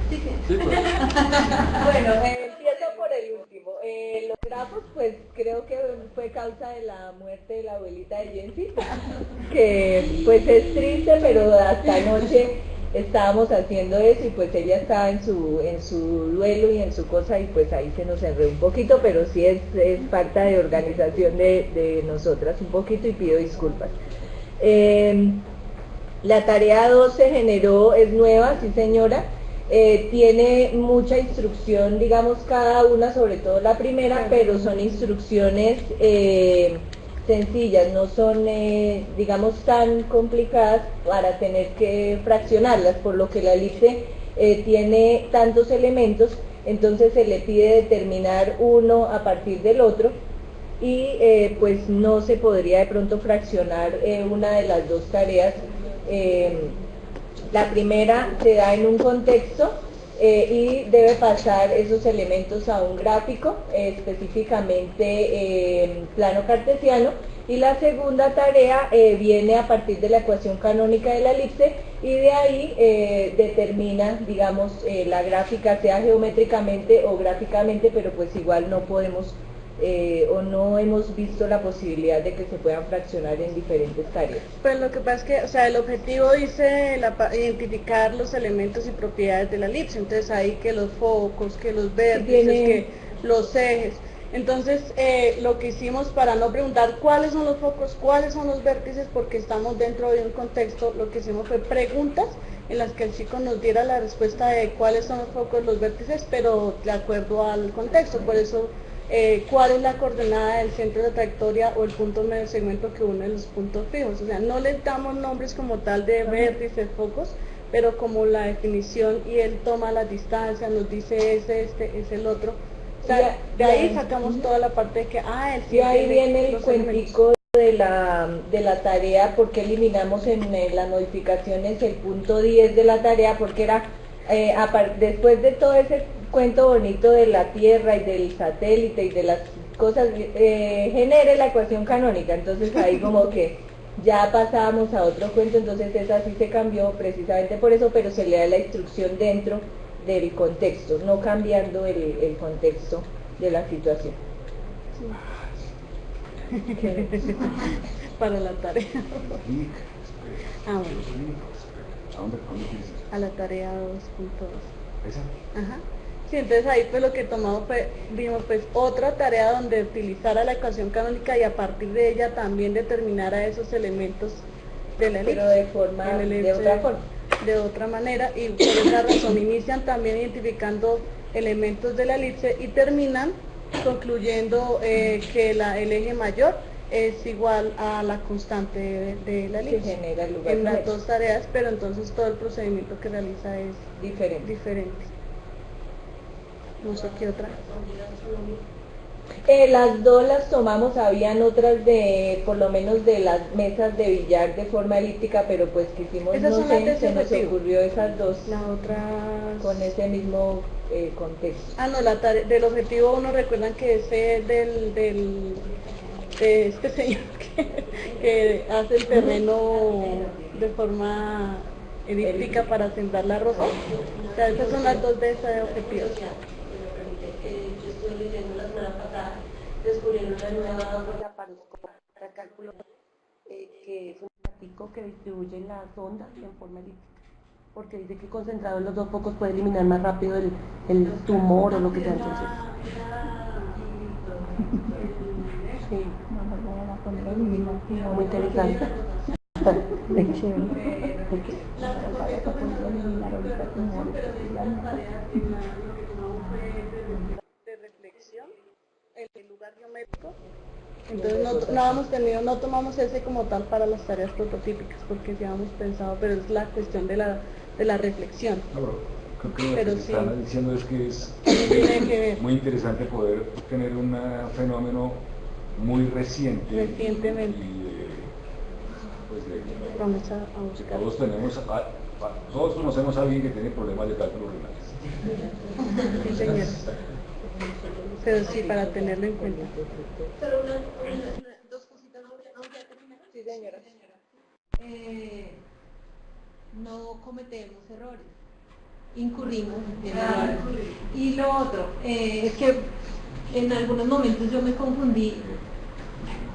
Sí, sí. Bueno, empiezo por el último. Los grafos, pues creo que fue causa de la muerte de la abuelita de Jensi, que pues es triste, pero hasta anoche estábamos haciendo eso y pues ella estaba en su duelo y en su cosa y pues ahí se nos enredó un poquito, pero sí es falta de organización de nosotras un poquito y pido disculpas. La tarea 2 se generó, es nueva, sí señora. Tiene mucha instrucción, digamos cada una, sobre todo la primera, pero son instrucciones sencillas, no son, digamos, tan complicadas para tener que fraccionarlas, por lo que la elipse tiene tantos elementos, entonces se le pide determinar uno a partir del otro y pues no se podría de pronto fraccionar una de las dos tareas. La primera se da en un contexto y debe pasar esos elementos a un gráfico, específicamente plano cartesiano, y la segunda tarea viene a partir de la ecuación canónica de la elipse y de ahí determina, digamos, la gráfica, sea geométricamente o gráficamente, pero pues igual no podemos o no hemos visto la posibilidad de que se puedan fraccionar en diferentes tareas. Pues lo que pasa es que, o sea, el objetivo dice identificar los elementos y propiedades de la elipse, entonces ahí que los focos, que los vértices, que los ejes. Entonces, lo que hicimos para no preguntar cuáles son los focos, cuáles son los vértices, porque estamos dentro de un contexto, lo que hicimos fue preguntas en las que el chico nos diera la respuesta de cuáles son los focos, los vértices, pero de acuerdo al contexto. Por eso, cuál es la coordenada del centro de trayectoria o el punto medio segmento que une los puntos fijos. O sea, no les damos nombres como tal de vértices, focos, pero como la definición, y él toma las distancias, nos dice este es el otro. O sea, de ahí sacamos toda la parte de que, él sí. Y ahí viene el cuentico de la tarea, porque eliminamos en las modificaciones el punto 10 de la tarea, porque era, después de todo ese cuento bonito de la Tierra y del satélite y de las cosas, genere la ecuación canónica, entonces ahí como que ya pasábamos a otro cuento, entonces esa sí se cambió precisamente por eso, pero se le da la instrucción dentro del contexto, no cambiando el contexto de la situación. Para la tarea. Bueno. A la tarea 2.2. ¿Esa? Ajá. Sí, entonces ahí pues lo que tomamos vimos pues otra tarea donde utilizara la ecuación canónica y a partir de ella también determinara esos elementos de la elipse. Pero de otra forma. De otra manera, y por esa razón inician también identificando elementos de la elipse y terminan concluyendo que el eje mayor es igual a la constante de la elipse. Que genera el lugar en las dos tareas, pero entonces todo el procedimiento que realiza es diferente. No sé qué otra. Las dos las tomamos, habían otras por lo menos de las mesas de billar de forma elíptica, pero pues quisimos, esas no son sé, las se nos objetivo. ocurrió esas dos. La otra con ese mismo contexto. No, la tarea del objetivo 1, recuerdan que ese es de este señor que hace el terreno de forma elíptica para sembrar la ropa. O sea, esas son las dos de ese objetivo. Yo estoy leyendo la semana pasada, descubrieron una nueva laparoscopia para cálculo que es un platico que distribuye las ondas en forma elíptica, porque dice que concentrado en los dos focos puede eliminar más rápido el tumor o lo que sea. Entonces sí, muy interesante. De reflexión, el lugar geométrico. Entonces no tomamos ese como tal para las tareas prototípicas, porque ya hemos pensado, pero es la cuestión de la reflexión. Creo que lo que Pero se sí. está diciendo es que es Tiene que ver. muy interesante poder tener un fenómeno muy reciente. Recientemente. Y, pues, Vamos a buscar. Todos conocemos a alguien que tiene problemas de cálculos renales. Sí, señor. Pero sí, para tenerlo en cuenta. Pero dos cositas, Sí, señora. No cometemos errores, incurrimos en errores. Y lo otro, es que en algunos momentos yo me confundí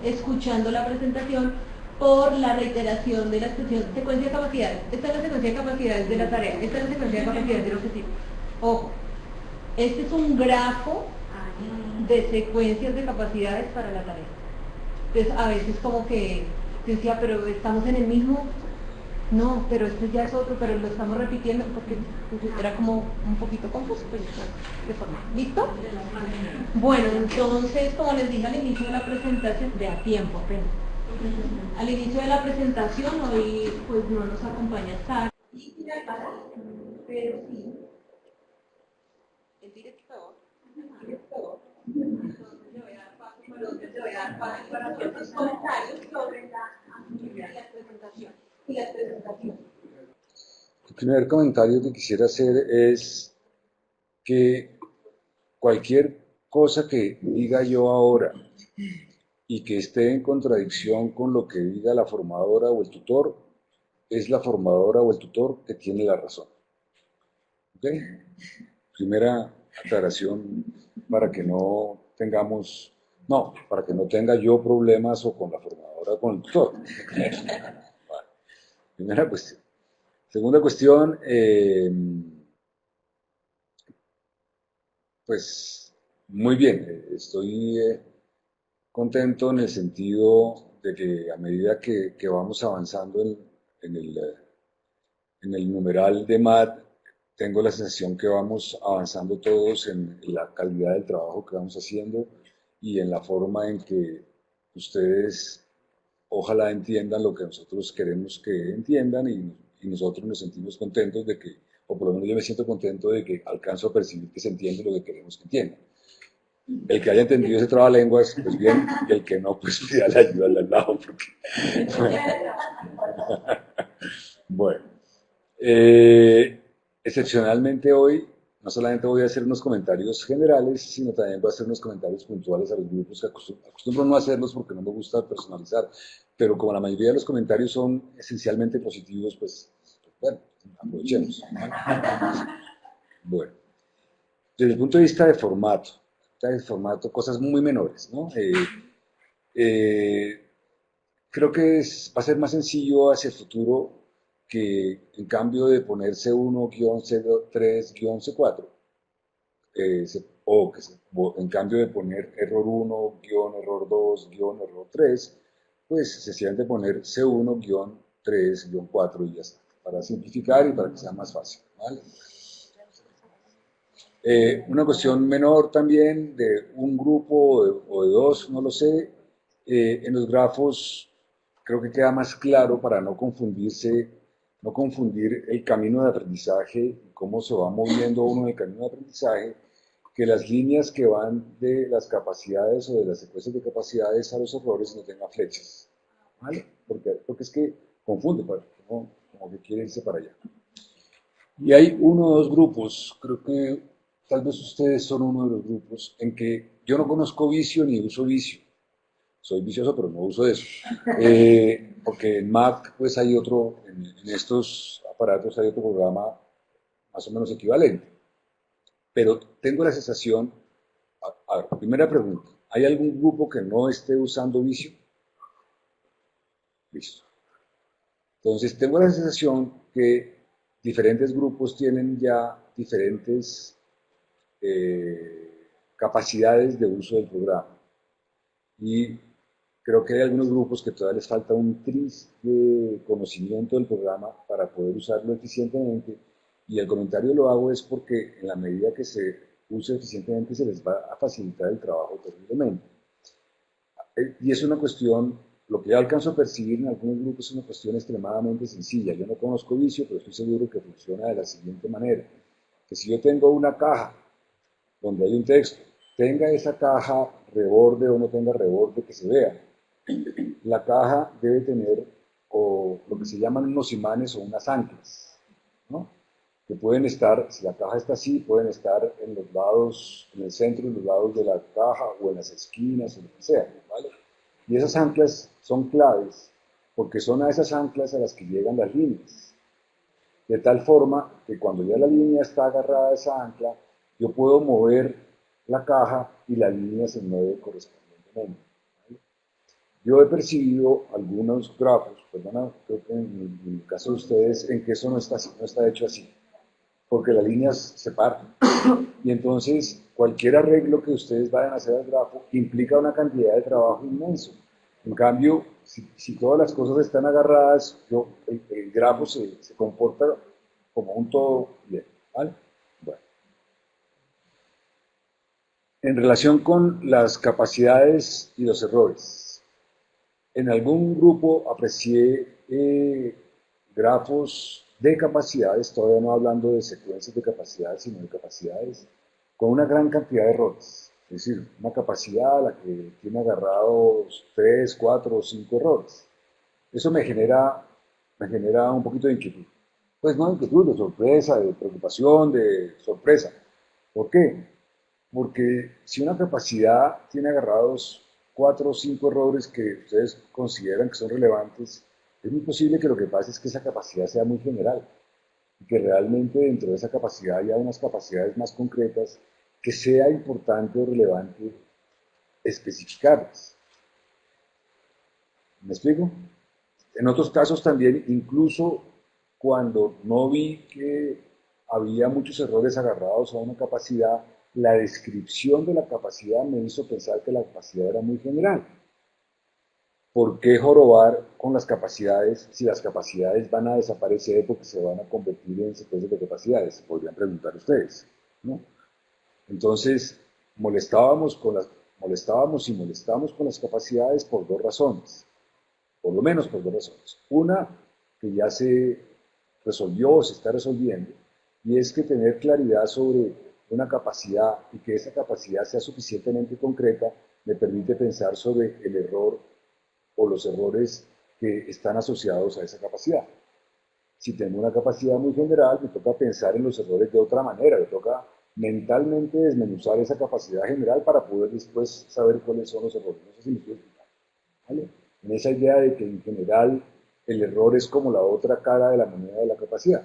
escuchando la presentación por la reiteración de la expresión secuencia de capacidades. Esta es la secuencia de capacidades de la tarea, esta es la secuencia de capacidades del objetivo. Ojo, este es un grafo de secuencias de capacidades para la tarea. Entonces a veces como que decía, pero estamos en el mismo No, pero este ya es otro, pero lo estamos repitiendo porque pues, era como un poquito confuso, pero de forma. ¿Listo? Bueno, entonces, como les dije al inicio de la presentación, de a tiempo apenas. Al inicio de la presentación, hoy pues no nos acompaña Sara, pero sí el director. Entonces le voy a dar paso para ciertos comentarios sobre la presentación. El primer comentario que quisiera hacer es que cualquier cosa que diga yo ahora y que esté en contradicción con lo que diga la formadora o el tutor, es la formadora o el tutor que tiene la razón. ¿Ok? Primera aclaración para que no tengamos, no, para que no tenga yo problemas o con la formadora o con el tutor. Vale. Primera cuestión. Segunda cuestión, pues muy bien, estoy contento en el sentido de que a medida que vamos avanzando en el numeral de MAT, tengo la sensación que vamos avanzando todos en la calidad del trabajo que vamos haciendo y en la forma en que ustedes ojalá entiendan lo que nosotros queremos que entiendan y nosotros nos sentimos contentos de que, o por lo menos yo me siento contento de que alcanzo a percibir que se entiende lo que queremos que entiendan. El que haya entendido ese trabalenguas, pues bien, y el que no, pues pida la ayuda al lado. Porque... Bueno, excepcionalmente hoy, no solamente voy a hacer unos comentarios generales, sino también voy a hacer unos comentarios puntuales a los grupos que acostumbro no hacerlos porque no me gusta personalizar, pero como la mayoría de los comentarios son esencialmente positivos, pues bueno, aprovechemos. Bueno, desde el punto de vista de formato, cosas muy menores, ¿no? Creo que va a ser más sencillo hacia el futuro que en cambio de poner C1-C3-C4, en cambio de poner error 1, error 2, error 3, pues sencillamente poner C1, 3, 4 y ya está, para simplificar y para que sea más fácil, ¿vale? Una cuestión menor también de un grupo o de dos, no lo sé, en los grafos creo que queda más claro para no confundir el camino de aprendizaje y cómo se va moviendo uno en el camino de aprendizaje, que las líneas que van de las capacidades o de las secuencias de capacidades a los errores no tengan flechas, ¿vale? Porque es que confunde, como que quiere irse para allá. Y hay uno o dos grupos, creo que tal vez ustedes son uno de los grupos en que yo no conozco vicio ni uso vicio. Soy vicioso, pero no uso eso. Porque en Mac, pues hay otro, en estos aparatos hay otro programa más o menos equivalente. Pero tengo la sensación, a ver, primera pregunta, ¿hay algún grupo que no esté usando vicio? Listo. Entonces, tengo la sensación que diferentes grupos tienen ya diferentes capacidades de uso del programa. Y creo que hay algunos grupos que todavía les falta un tris de conocimiento del programa para poder usarlo eficientemente. Y el comentario lo hago es porque en la medida que se use eficientemente se les va a facilitar el trabajo terriblemente. Y es una cuestión, lo que yo alcanzo a percibir en algunos grupos es una cuestión extremadamente sencilla. Yo no conozco vicio, pero estoy seguro que funciona de la siguiente manera. Que si yo tengo una caja donde hay un texto, tenga esa caja reborde o no tenga reborde que se vea. La caja debe tener lo que se llaman unos imanes o unas anclas, ¿no? Que pueden estar, si la caja está así, pueden estar en los lados, en el centro, en los lados de la caja o en las esquinas o lo que sea, ¿vale? Y esas anclas son claves porque son a esas anclas a las que llegan las líneas. De tal forma que cuando ya la línea está agarrada a esa ancla, yo puedo mover la caja y la línea se mueve correspondientemente. ¿Vale? Yo he percibido algunos grafos, perdona, creo que en el caso de ustedes, en que eso no está hecho así, porque las líneas se parten. Y entonces cualquier arreglo que ustedes vayan a hacer al grafo implica una cantidad de trabajo inmenso. En cambio, si todas las cosas están agarradas, el grafo se comporta como un todo bien, ¿vale? Bueno. En relación con las capacidades y los errores, en algún grupo aprecié grafos de capacidades, todavía no hablando de secuencias de capacidades, sino de capacidades, con una gran cantidad de errores. Es decir, una capacidad a la que tiene agarrados 3, 4 o 5 errores. Eso me genera un poquito de inquietud. Pues no de inquietud, de sorpresa, de preocupación, de sorpresa. ¿Por qué? Porque si una capacidad tiene agarrados 4 o 5 errores que ustedes consideran que son relevantes, es muy posible que lo que pase es que esa capacidad sea muy general y que realmente dentro de esa capacidad haya unas capacidades más concretas que sea importante o relevante especificarlas. ¿Me explico? En otros casos también, incluso cuando no vi que había muchos errores agarrados a una capacidad, la descripción de la capacidad me hizo pensar que la capacidad era muy general. ¿Por qué jorobar con las capacidades si las capacidades van a desaparecer porque se van a convertir en secuencias de capacidades? Podrían preguntar ustedes, ¿no? Entonces, molestamos y molestamos con las capacidades por dos razones, por lo menos por dos razones. Una, que ya se resolvió o se está resolviendo, y es que tener claridad sobre una capacidad y que esa capacidad sea suficientemente concreta me permite pensar sobre el error o los errores que están asociados a esa capacidad. Si tengo una capacidad muy general, me toca pensar en los errores de otra manera, me toca mentalmente desmenuzar esa capacidad general para poder después saber cuáles son los errores. No sé si me estoy explicando, ¿vale? En esa idea de que en general el error es como la otra cara de la moneda de la capacidad.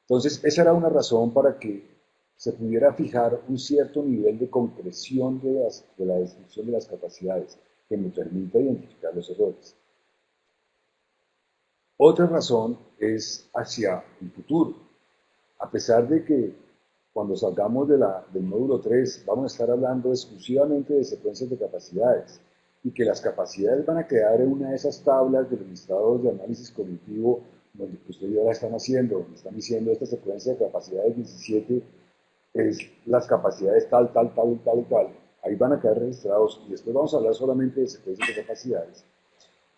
Entonces, esa era una razón para que se pudiera fijar un cierto nivel de concreción de la descripción de las capacidades que me permita identificar los errores. Otra razón es hacia el futuro. A pesar de que cuando salgamos del módulo 3 vamos a estar hablando exclusivamente de secuencias de capacidades y que las capacidades van a quedar en una de esas tablas de los listados de análisis cognitivo donde ustedes ya la están haciendo, donde están diciendo esta secuencia de capacidades 17 es las capacidades tal. Ahí van a quedar registrados y después vamos a hablar solamente de secuencias de capacidades.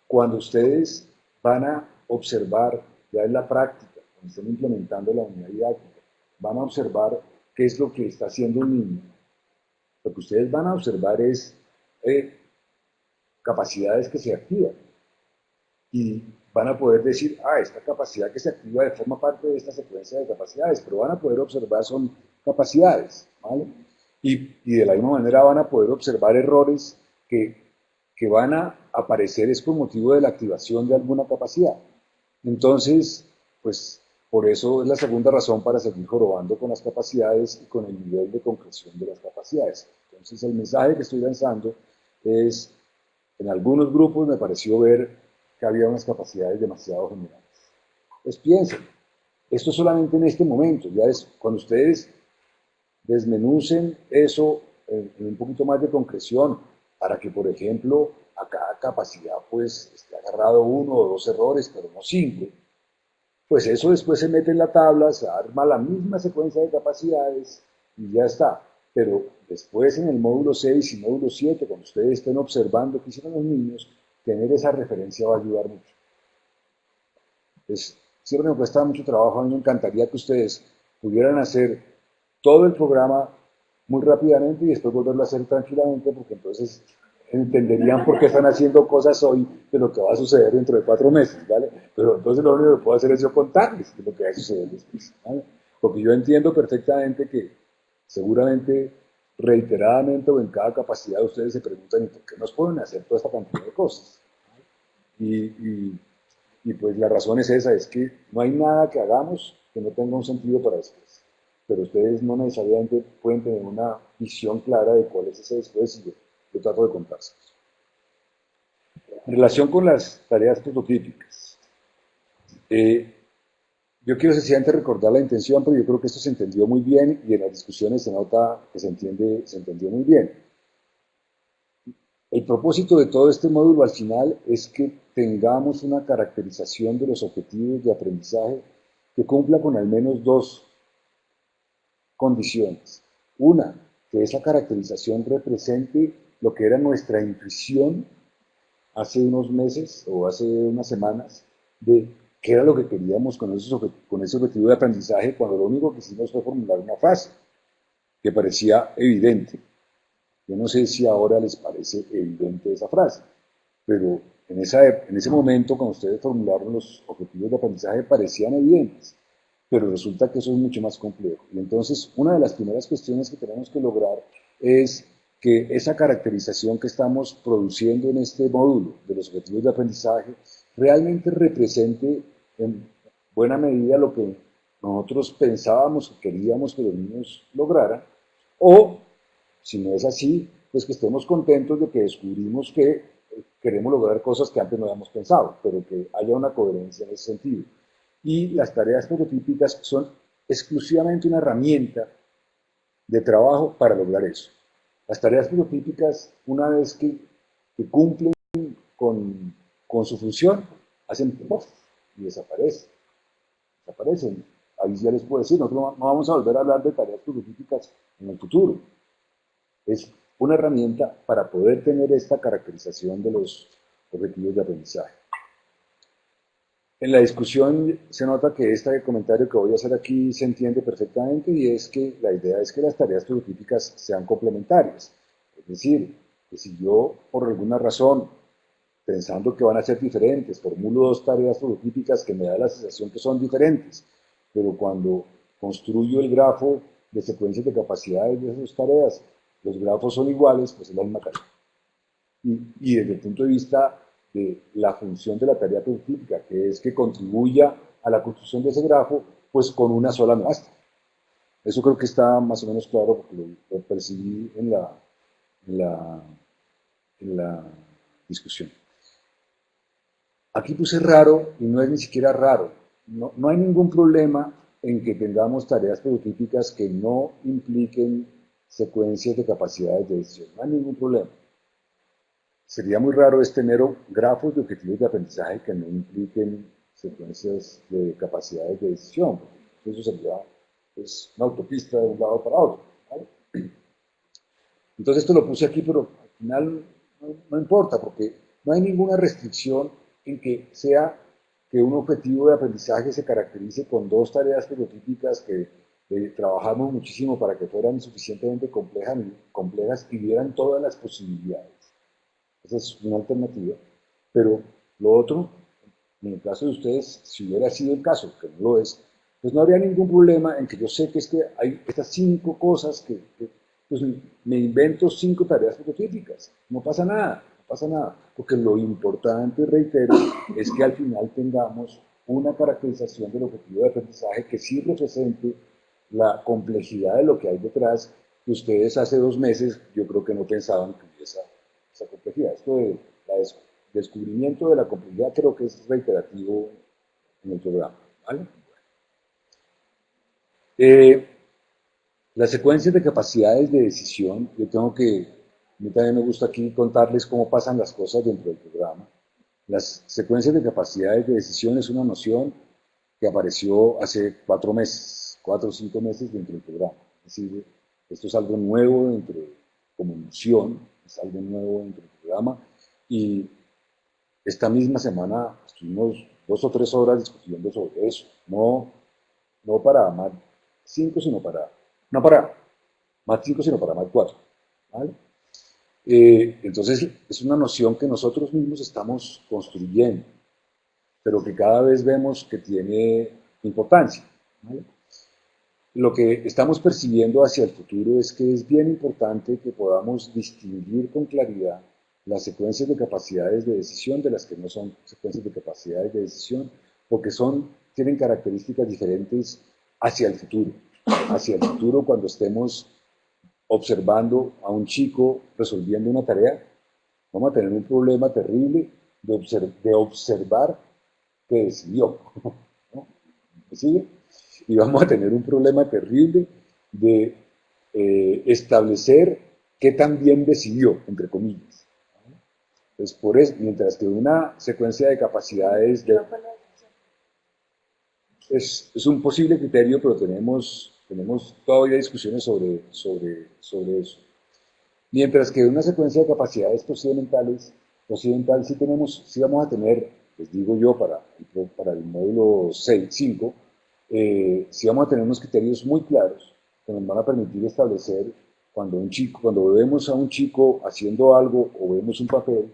Cuando ustedes van a observar, ya en la práctica, cuando estén implementando la unidad didáctica, van a observar qué es lo que está haciendo un niño. Lo que ustedes van a observar es capacidades que se activan. Y van a poder decir, esta capacidad que se activa forma parte de esta secuencia de capacidades, pero van a poder observar son capacidades, ¿vale? Y de la misma manera van a poder observar errores que van a aparecer es por motivo de la activación de alguna capacidad. Entonces, pues por eso es la segunda razón para seguir jorobando con las capacidades y con el nivel de concreción de las capacidades. Entonces el mensaje que estoy lanzando es, en algunos grupos me pareció ver que había unas capacidades demasiado generales. Pues piensen, esto solamente en este momento, ya es cuando ustedes desmenucen eso en un poquito más de concreción, para que, por ejemplo, a cada capacidad pues esté agarrado 1 o 2 errores, pero no 5, pues eso después se mete en la tabla, se arma la misma secuencia de capacidades y ya está. Pero después en el módulo 6 y módulo 7, cuando ustedes estén observando qué hicieron los niños, tener esa referencia va a ayudar mucho. Pues siempre me cuesta mucho trabajo, a mí me encantaría que ustedes pudieran hacer todo el programa muy rápidamente y después volverlo a hacer tranquilamente, porque entonces entenderían por qué están haciendo cosas hoy de lo que va a suceder dentro de 4 meses, ¿vale? Pero entonces lo único que puedo hacer es yo contarles de lo que va a suceder después, ¿vale? Porque yo entiendo perfectamente que seguramente reiteradamente o en cada capacidad ustedes se preguntan ¿y por qué nos pueden hacer toda esta cantidad de cosas? Y pues la razón es esa, es que no hay nada que hagamos que no tenga un sentido para después. Pero ustedes no necesariamente pueden tener una visión clara de cuál es ese después y yo trato de contárselos. En relación con las tareas prototípicas, yo quiero sencillamente recordar la intención, pero yo creo que esto se entendió muy bien y en las discusiones se nota que se entendió muy bien. El propósito de todo este módulo al final es que tengamos una caracterización de los objetivos de aprendizaje que cumpla con al menos dos condiciones. Una, que esa caracterización represente lo que era nuestra intuición hace unos meses o hace unas semanas de qué era lo que queríamos con ese objetivo de aprendizaje cuando lo único que hicimos fue formular una frase que parecía evidente. Yo no sé si ahora les parece evidente esa frase, pero en ese momento, cuando ustedes formularon los objetivos de aprendizaje, parecían evidentes, pero resulta que eso es mucho más complejo. Y entonces, una de las primeras cuestiones que tenemos que lograr es que esa caracterización que estamos produciendo en este módulo de los objetivos de aprendizaje realmente represente en buena medida lo que nosotros pensábamos que queríamos que los niños lograran, o si no es así, pues que estemos contentos de que descubrimos que queremos lograr cosas que antes no habíamos pensado, pero que haya una coherencia en ese sentido. Y las tareas prototípicas son exclusivamente una herramienta de trabajo para lograr eso. Las tareas prototípicas, una vez que cumplen con su función, hacen ¡puff! Y desaparecen. Ahí ya les puedo decir, nosotros no vamos a volver a hablar de tareas prototípicas en el futuro. Es una herramienta para poder tener esta caracterización de los objetivos de aprendizaje. En la discusión se nota que este comentario que voy a hacer aquí se entiende perfectamente, y es que la idea es que las tareas prototípicas sean complementarias. Es decir, que si yo por alguna razón, pensando que van a ser diferentes, formulo dos tareas prototípicas que me da la sensación que son diferentes, pero cuando construyo el grafo de secuencias de capacidades de esas dos tareas, los grafos son iguales, pues es la misma tarea. Y desde el punto de vista de la función de la tarea prototípica, que es que contribuya a la construcción de ese grafo, pues con una sola muestra. Eso creo que está más o menos claro porque lo percibí en la discusión. Aquí puse raro y no es ni siquiera raro. No hay ningún problema en que tengamos tareas prototípicas que no impliquen secuencias de capacidades de decisión. No hay ningún problema. Sería muy raro tener grafos de objetivos de aprendizaje que no impliquen secuencias de capacidades de decisión. Eso sería pues, una autopista de un lado para otro. ¿Vale? Entonces esto lo puse aquí, pero al final no importa, porque no hay ninguna restricción en que sea que un objetivo de aprendizaje se caracterice con dos tareas prototípicas que trabajamos muchísimo para que fueran suficientemente complejas y dieran todas las posibilidades. Esa es una alternativa. Pero lo otro, en el caso de ustedes, si hubiera sido el caso, que no lo es, pues no habría ningún problema en que yo sé que hay estas 5 cosas pues me invento 5 tareas prototípicas. No pasa nada, porque lo importante, reitero, es que al final tengamos una caracterización del objetivo de aprendizaje que sí represente la complejidad de lo que hay detrás, que ustedes hace 2 meses yo creo que no pensaban que hubiese esa complejidad. Esto de descubrimiento de la complejidad creo que es reiterativo en el programa. ¿Vale? Las secuencias de capacidades de decisión, a mí también me gusta aquí contarles cómo pasan las cosas dentro del programa. Las secuencias de capacidades de decisión es una noción que apareció hace 4 o 5 meses dentro del programa. Es decir, esto es algo nuevo como noción, es algo nuevo dentro del programa, y esta misma semana estuvimos 2 o 3 horas discutiendo sobre eso, no para MAT 5, sino para MAT 5, sino para MAT 4. ¿Vale? Entonces, es una noción que nosotros mismos estamos construyendo, pero que cada vez vemos que tiene importancia. ¿Vale? Lo que estamos percibiendo hacia el futuro es que es bien importante que podamos distinguir con claridad las secuencias de capacidades de decisión de las que no son secuencias de capacidades de decisión, porque tienen características diferentes hacia el futuro. Hacia el futuro, cuando estemos observando a un chico resolviendo una tarea, vamos a tener un problema terrible de observar que decidió. ¿No? ¿Me sigue? Y vamos a tener un problema terrible de establecer qué tan bien decidió, entre comillas. Pues por eso, mientras que una secuencia de capacidades es un posible criterio, pero tenemos todavía discusiones sobre eso. Mientras que una secuencia de capacidades procedimental sí vamos a tener, les digo yo, para el módulo 5, sí vamos a tener unos criterios muy claros que nos van a permitir establecer cuando vemos a un chico haciendo algo o vemos un papel,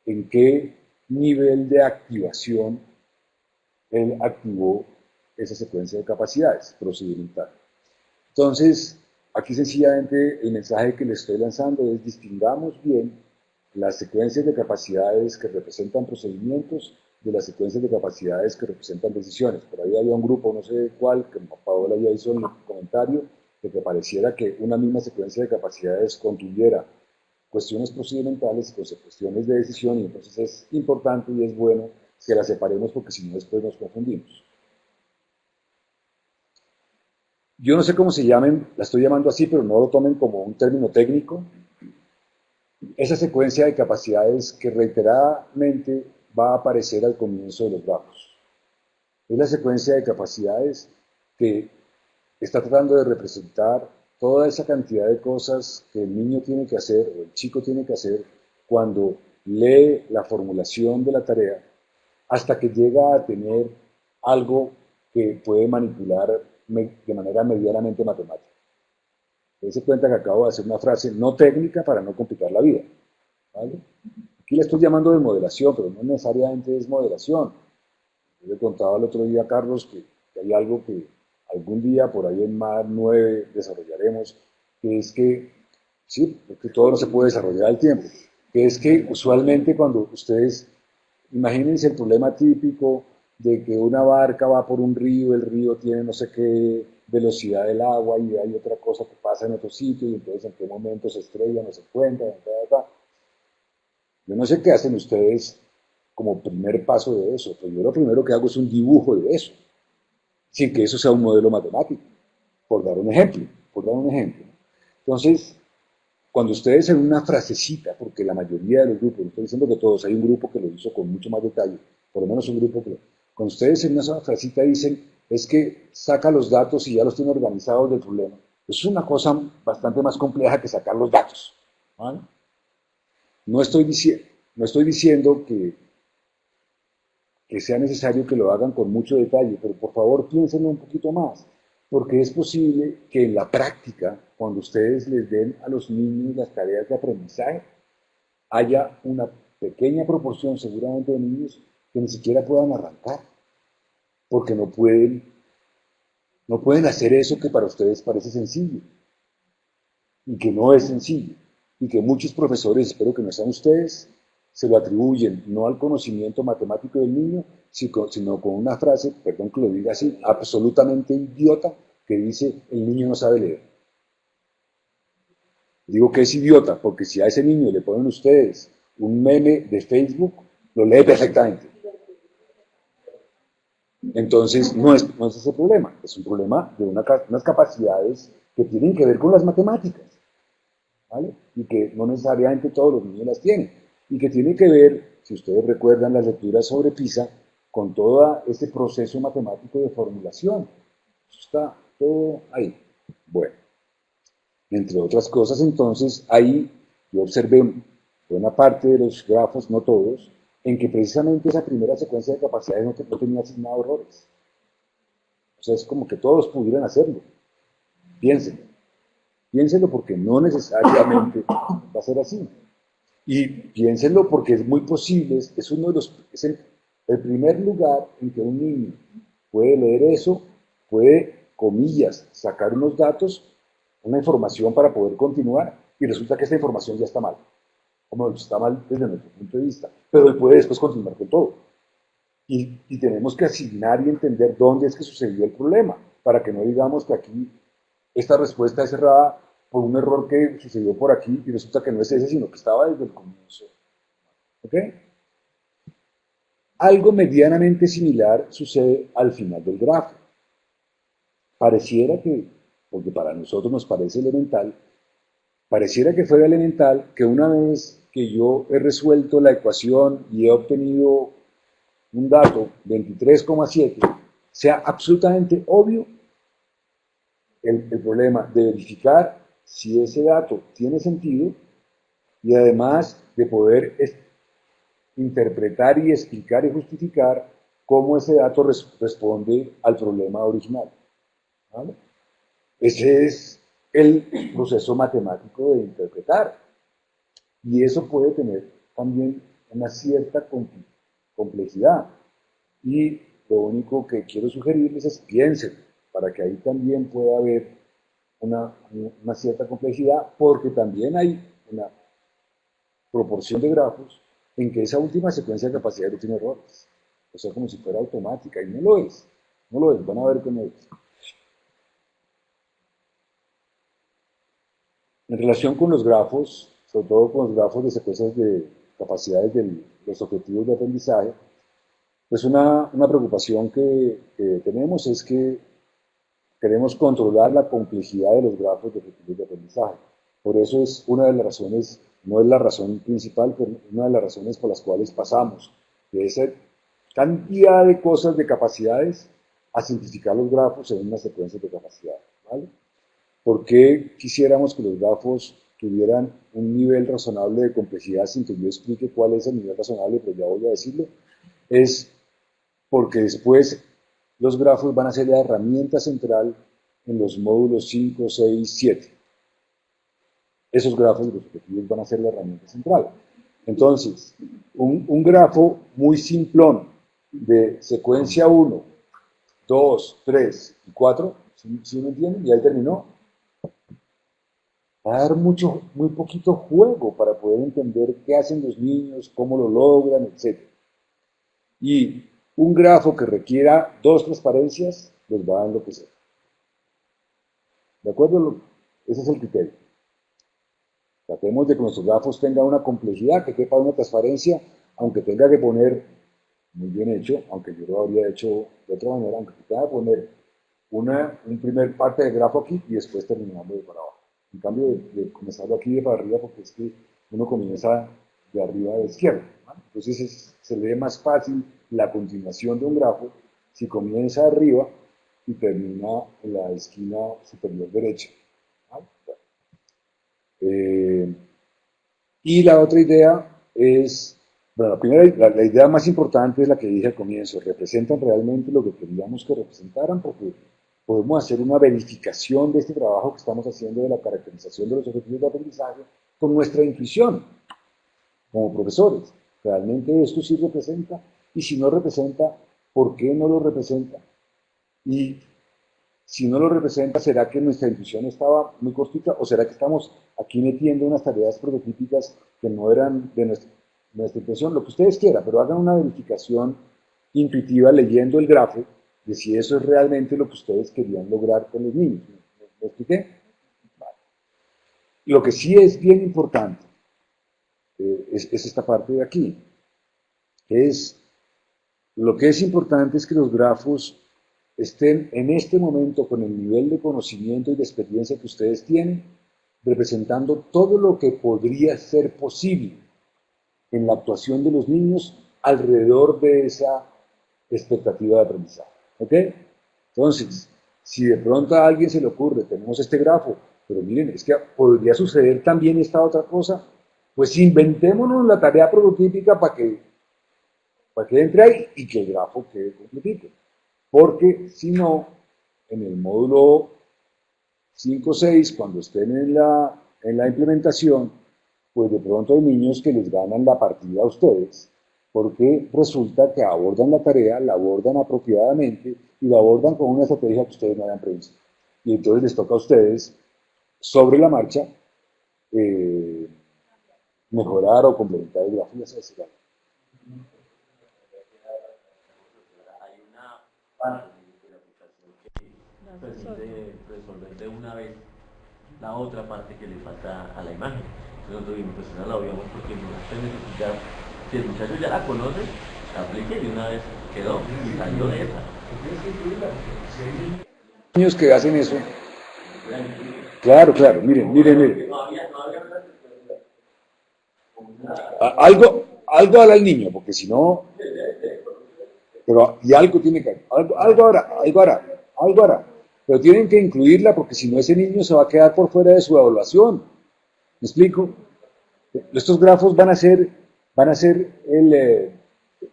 en qué nivel de activación él activó esa secuencia de capacidades procedimental. Entonces, aquí sencillamente el mensaje que le estoy lanzando es distingamos bien las secuencias de capacidades que representan procedimientos de las secuencias de capacidades que representan decisiones. Por ahí había un grupo, no sé cuál, que Paola ya hizo el comentario, de que pareciera que una misma secuencia de capacidades contuviera cuestiones procedimentales y cuestiones de decisión, y entonces es importante y es bueno que las separemos porque si no después nos confundimos. Yo no sé cómo se llamen, la estoy llamando así, pero no lo tomen como un término técnico. Esa secuencia de capacidades que reiteradamente va a aparecer al comienzo de los grafos. Es la secuencia de capacidades que está tratando de representar toda esa cantidad de cosas que el niño tiene que hacer, o el chico tiene que hacer, cuando lee la formulación de la tarea, hasta que llega a tener algo que puede manipular de manera medianamente matemática. Dense cuenta que acabo de hacer una frase no técnica para no complicar la vida, ¿vale? Aquí le estoy llamando de modelación, pero no necesariamente es modelación. Yo le contaba el otro día a Carlos que hay algo que algún día por ahí en MAD 9 desarrollaremos, que es que, sí, porque todo no se puede desarrollar al tiempo, que es que usualmente cuando ustedes, imagínense el problema típico de que una barca va por un río, el río tiene no sé qué velocidad del agua y hay otra cosa que pasa en otro sitio y entonces en qué momento se estrella, no se encuentra, Yo no sé qué hacen ustedes como primer paso de eso, pero yo lo primero que hago es un dibujo de eso, sin que eso sea un modelo matemático, por dar un ejemplo, Entonces, cuando ustedes en una frasecita, porque la mayoría de los grupos, no estoy diciendo que todos, hay un grupo que lo hizo con mucho más detalle, por lo menos un grupo que cuando ustedes en una sola frasecita dicen, es que saca los datos y ya los tiene organizados del problema, es una cosa bastante más compleja que sacar los datos, ¿vale? No estoy diciendo que sea necesario que lo hagan con mucho detalle, pero por favor piénsenlo un poquito más, porque es posible que en la práctica, cuando ustedes les den a los niños las tareas de aprendizaje, haya una pequeña proporción seguramente de niños que ni siquiera puedan arrancar, porque no pueden hacer eso que para ustedes parece sencillo, y que no es sencillo, y que muchos profesores, espero que no sean ustedes, se lo atribuyen no al conocimiento matemático del niño, sino con una frase, perdón que lo diga así, absolutamente idiota, que dice, el niño no sabe leer. Digo que es idiota, porque si a ese niño le ponen ustedes un meme de Facebook, lo lee perfectamente. Entonces, no es ese problema, es un problema de unas capacidades que tienen que ver con las matemáticas, ¿vale? Y que no necesariamente todos los niños las tienen. Y que tiene que ver, si ustedes recuerdan las lecturas sobre PISA, con todo este proceso matemático de formulación. Eso está todo ahí. Bueno, entre otras cosas, entonces, ahí yo observé buena parte de los grafos, no todos, en que precisamente esa primera secuencia de capacidades no tenía asignado errores. O sea, es como que todos pudieran hacerlo. Piénsenlo porque no necesariamente va a ser así. Y piénsenlo porque es muy posible, es el primer lugar en que un niño puede leer eso, puede, comillas, sacar unos datos, una información para poder continuar, y resulta que esta información ya está mal. Como está mal desde nuestro punto de vista, pero él puede después continuar con todo. Y tenemos que asignar y entender dónde es que sucedió el problema, para que no digamos que aquí esta respuesta es cerrada por un error que sucedió por aquí y resulta que no es ese, sino que estaba desde el comienzo. ¿Ok? Algo medianamente similar sucede al final del grafo. Pareciera que, porque para nosotros nos parece elemental, pareciera que fuera elemental que una vez que yo he resuelto la ecuación y he obtenido un dato 23,7, sea absolutamente obvio el problema de verificar si ese dato tiene sentido y además de poder interpretar y explicar y justificar cómo ese dato responde al problema original. ¿Vale? Ese es el proceso matemático de interpretar. Y eso puede tener también una cierta complejidad. Y lo único que quiero sugerirles es piensen, para que ahí también pueda haber una cierta complejidad, porque también hay una proporción de grafos en que esa última secuencia de capacidad no tiene errores. O sea, como si fuera automática, y no lo es. No lo es, van a ver que no es. En relación con los grafos, sobre todo con los grafos de secuencias de capacidades de los objetivos de aprendizaje, pues una preocupación que tenemos es que queremos controlar la complejidad de los grafos de objetivos de aprendizaje. Por eso es una de las razones, no es la razón principal, pero una de las razones por las cuales pasamos de esa cantidad de cosas de capacidades a simplificar los grafos en unas secuencias de capacidades, ¿vale? ¿Por qué quisiéramos que los grafos tuvieran un nivel razonable de complejidad sin que yo explique cuál es el nivel razonable? Pero ya voy a decirlo. Es porque después los grafos van a ser la herramienta central en los módulos 5, 6, 7. Esos grafos de los objetivos van a ser la herramienta central. Entonces, un grafo muy simplón de secuencia 1, 2, 3 y 4, ¿sí me entienden? Y ahí terminó. Va a dar muy poquito juego para poder entender qué hacen los niños, cómo lo logran, etc. Y un grafo que requiera 2 transparencias los va a enloquecer. ¿De acuerdo? Ese es el criterio. Tratemos de que nuestros grafos tengan una complejidad, que quepa una transparencia, aunque tenga que poner, muy bien hecho, aunque yo lo habría hecho de otra manera, aunque tenga que poner un primer parte del grafo aquí y después terminando de para abajo. En cambio de comenzarlo aquí de para arriba, porque es que uno comienza de arriba a la izquierda, ¿no? Entonces se lee más fácil la continuación de un grafo si comienza arriba y termina en la esquina superior derecha, ¿no? Y la otra idea es, bueno, la idea más importante es la que dije al comienzo: representan realmente lo que queríamos que representaran, porque podemos hacer una verificación de este trabajo que estamos haciendo de la caracterización de los objetivos de aprendizaje con nuestra intuición como profesores. ¿Realmente esto sí representa? Y si no representa, ¿por qué no lo representa? Y si no lo representa, ¿será que nuestra intuición estaba muy cortita? ¿O será que estamos aquí metiendo unas tareas prototípicas que no eran de nuestra intención? Lo que ustedes quieran, pero hagan una verificación intuitiva leyendo el grafo de si eso es realmente lo que ustedes querían lograr con los niños. ¿Me expliqué? Vale. Lo que sí es bien importante es esta parte de aquí. Lo que es importante es que los grafos estén en este momento con el nivel de conocimiento y de experiencia que ustedes tienen, representando todo lo que podría ser posible en la actuación de los niños alrededor de esa expectativa de aprendizaje. ¿Ok? Entonces, si de pronto a alguien se le ocurre, tenemos este grafo, pero miren, es que podría suceder también esta otra cosa, pues inventémonos la tarea prototípica para que entre ahí y que el grafo quede completito. Porque si no, en el módulo 5-6, cuando estén en la implementación, pues de pronto hay niños que les ganan la partida a ustedes, porque resulta que abordan la tarea, la abordan apropiadamente y la abordan con una estrategia que ustedes no habían previsto. Y entonces les toca a ustedes, sobre la marcha, mejorar o complementar el grafo y hacer ese grafo. Hay una parte de la aplicación que permite resolver de una vez la otra parte que le falta a la imagen. Nosotros vimos, pues no la obviamos porque no se necesita. Si el muchacho ya la conoce, la aplique y de una vez quedó y salió de esa. Niños que hacen eso. Claro, miren. No había Algo hará el niño, porque si no, pero y algo tiene que, algo hará, pero tienen que incluirla porque si no ese niño se va a quedar por fuera de su evaluación. ¿Me explico? Estos grafos van a ser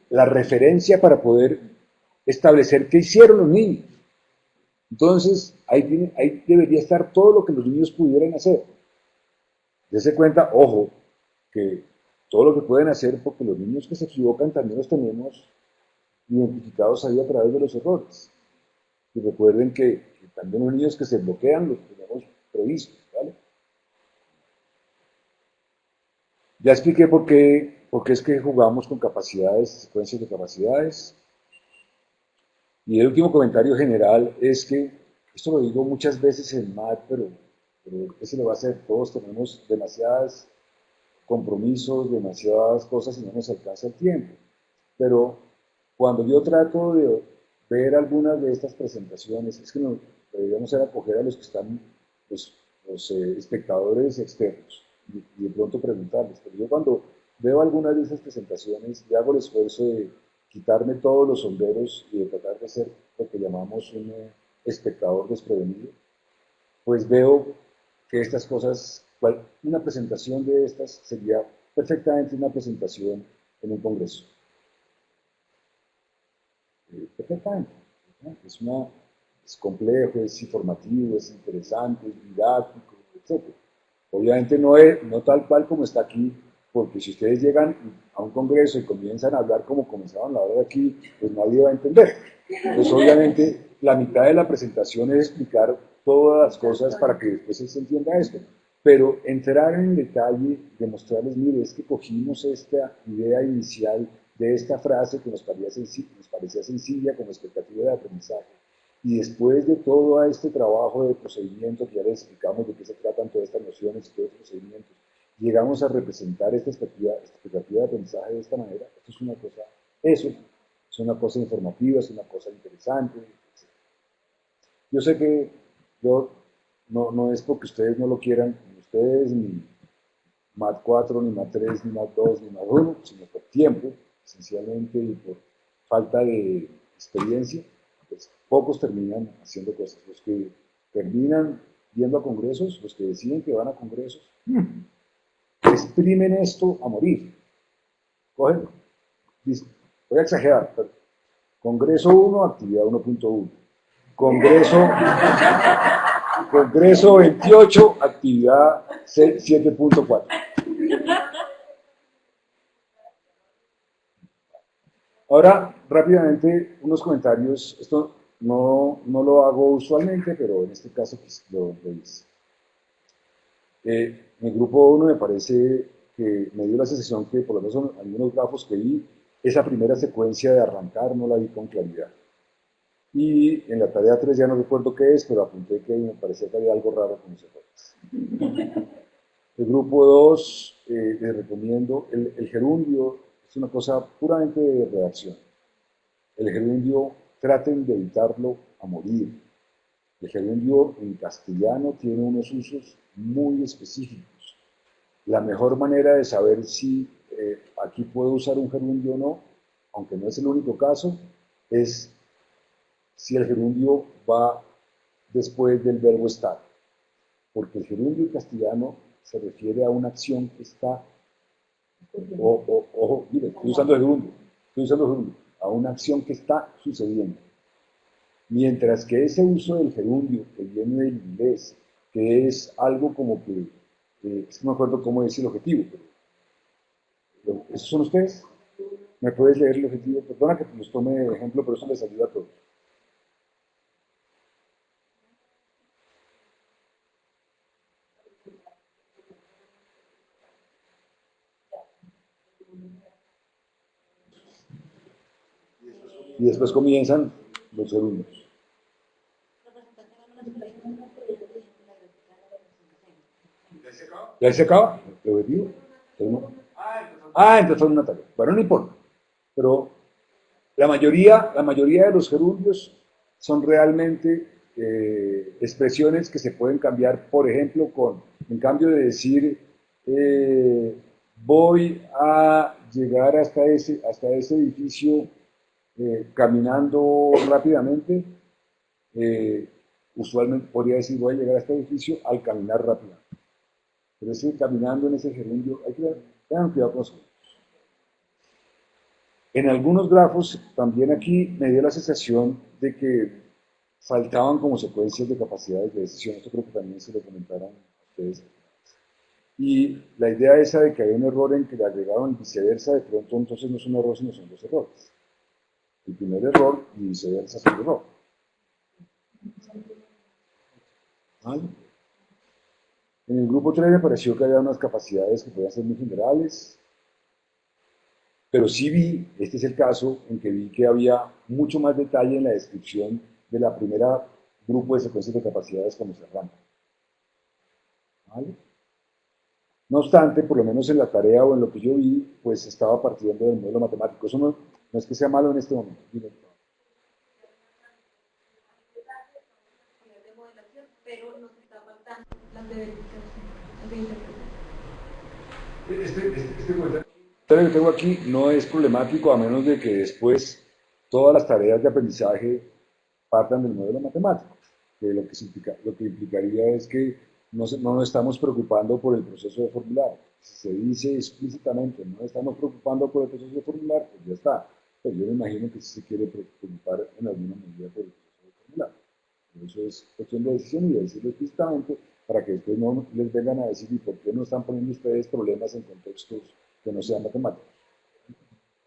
la referencia para poder establecer qué hicieron los niños. Entonces, ahí debería estar todo lo que los niños pudieran hacer. Dese cuenta, ojo, que todo lo que pueden hacer, porque los niños que se equivocan también los tenemos identificados ahí a través de los errores. Y recuerden que también los niños que se bloquean los tenemos previstos, ¿vale? Ya expliqué por qué es que jugamos con capacidades, secuencias de capacidades. Y el último comentario general es que, esto lo digo muchas veces en MAT, pero ¿qué se le va a hacer? Todos tenemos demasiados compromisos, demasiadas cosas y no nos alcanza el tiempo. Pero cuando yo trato de ver algunas de estas presentaciones, es que deberíamos acoger a los que están, los espectadores externos y de pronto preguntarles. Pero yo cuando veo algunas de esas presentaciones y hago el esfuerzo de quitarme todos los sombreros y de tratar de ser lo que llamamos un espectador desprevenido, pues veo que estas cosas, una presentación de estas sería perfectamente una presentación en un congreso. Perfectamente. ¿No? Es complejo, es informativo, es interesante, es didáctico, etc. Obviamente no tal cual como está aquí, porque si ustedes llegan a un congreso y comienzan a hablar como comenzaban a hablar aquí, pues nadie va a entender. Pues obviamente la mitad de la presentación es explicar todas las cosas para que después se entienda esto. Pero entrar en detalle, demostrarles, mire, es que cogimos esta idea inicial de esta frase que nos parecía sencilla como expectativa de aprendizaje. Y después de todo este trabajo de procedimiento, que ya les explicamos de qué se tratan todas estas nociones y todos estos procedimientos, llegamos a representar esta expectativa de aprendizaje de esta manera. Eso es una cosa informativa, es una cosa interesante, etc. Yo sé que no es porque ustedes no lo quieran, ni ustedes, ni MAT 4, ni MAT 3, ni MAT 2, ni MAT 1, sino por tiempo, esencialmente, y por falta de experiencia, pues pocos terminan haciendo cosas. Los que terminan yendo a congresos, los que deciden que van a congresos, exprimen esto a morir. Cogen, voy a exagerar, pero Congreso 1, actividad 1.1. Congreso 28, actividad 7.4. Ahora, rápidamente, unos comentarios. Esto no lo hago usualmente, pero en este caso pues, lo hice. En el grupo 1 me parece que me dio la sensación que, por lo menos en algunos grafos que vi, esa primera secuencia de arrancar no la vi con claridad. Y en la tarea 3 ya no recuerdo qué es, pero apunté que me parecía que había algo raro con esos errores. El grupo 2, les recomiendo, el gerundio es una cosa puramente de redacción. El gerundio, traten de evitarlo a morir. El gerundio en castellano tiene unos usos muy específicos. La mejor manera de saber si aquí puedo usar un gerundio o no, aunque no es el único caso, es si el gerundio va después del verbo estar. Porque el gerundio en castellano se refiere a una acción que está, ojo, mire, estoy usando el gerundio, a una acción que está sucediendo. Mientras que ese uso del gerundio que viene del inglés, que es algo como que, es que no me acuerdo cómo es el objetivo, pero ¿esos son ustedes? ¿Me puedes leer el objetivo? Perdona que los tome de ejemplo, pero eso les ayuda a todos. Y después comienzan los gerundios. ¿Ya se acaba? ¿El objetivo? Entonces fue una tarea. Bueno, no importa. Pero la mayoría de los gerundios son realmente expresiones que se pueden cambiar, por ejemplo, en cambio de decir voy a llegar hasta ese edificio caminando rápidamente. Usualmente podría decir voy a llegar a este edificio al caminar rápidamente. Pero ese caminando en ese gerundio, hay que tengan cuidado con eso. En algunos grafos, también aquí me dio la sensación de que faltaban como secuencias de capacidades de decisión. Esto creo que también se lo comentaron a ustedes. Y la idea esa de que había un error en que le agregaron viceversa, de pronto entonces no es un error, sino son dos errores. El primer error y viceversa es un error. ¿Vale? En el grupo 3 me pareció que había unas capacidades que podían ser muy generales, pero sí vi, este es el caso, en que vi que había mucho más detalle en la descripción de la primera grupo de secuencias de capacidades cuando se arranca. ¿Vale? No obstante, por lo menos en la tarea o en lo que yo vi, pues estaba partiendo del modelo matemático. Eso no es que sea malo en este momento. Pero nos está faltando las de verificación, Este comentario que tengo aquí no es problemático a menos de que después todas las tareas de aprendizaje partan del modelo matemático, que lo que implicaría es que no nos estamos preocupando por el proceso de formular. Si se dice explícitamente no estamos preocupando por el proceso de formular, pues ya está. Pues yo me imagino que sí se quiere preocupar en alguna medida por el proceso de formular. Eso es cuestión de decisión y de decirlo explícitamente para que después no les vengan a decir ¿y por qué no están poniendo ustedes problemas en contextos que no sean matemáticos?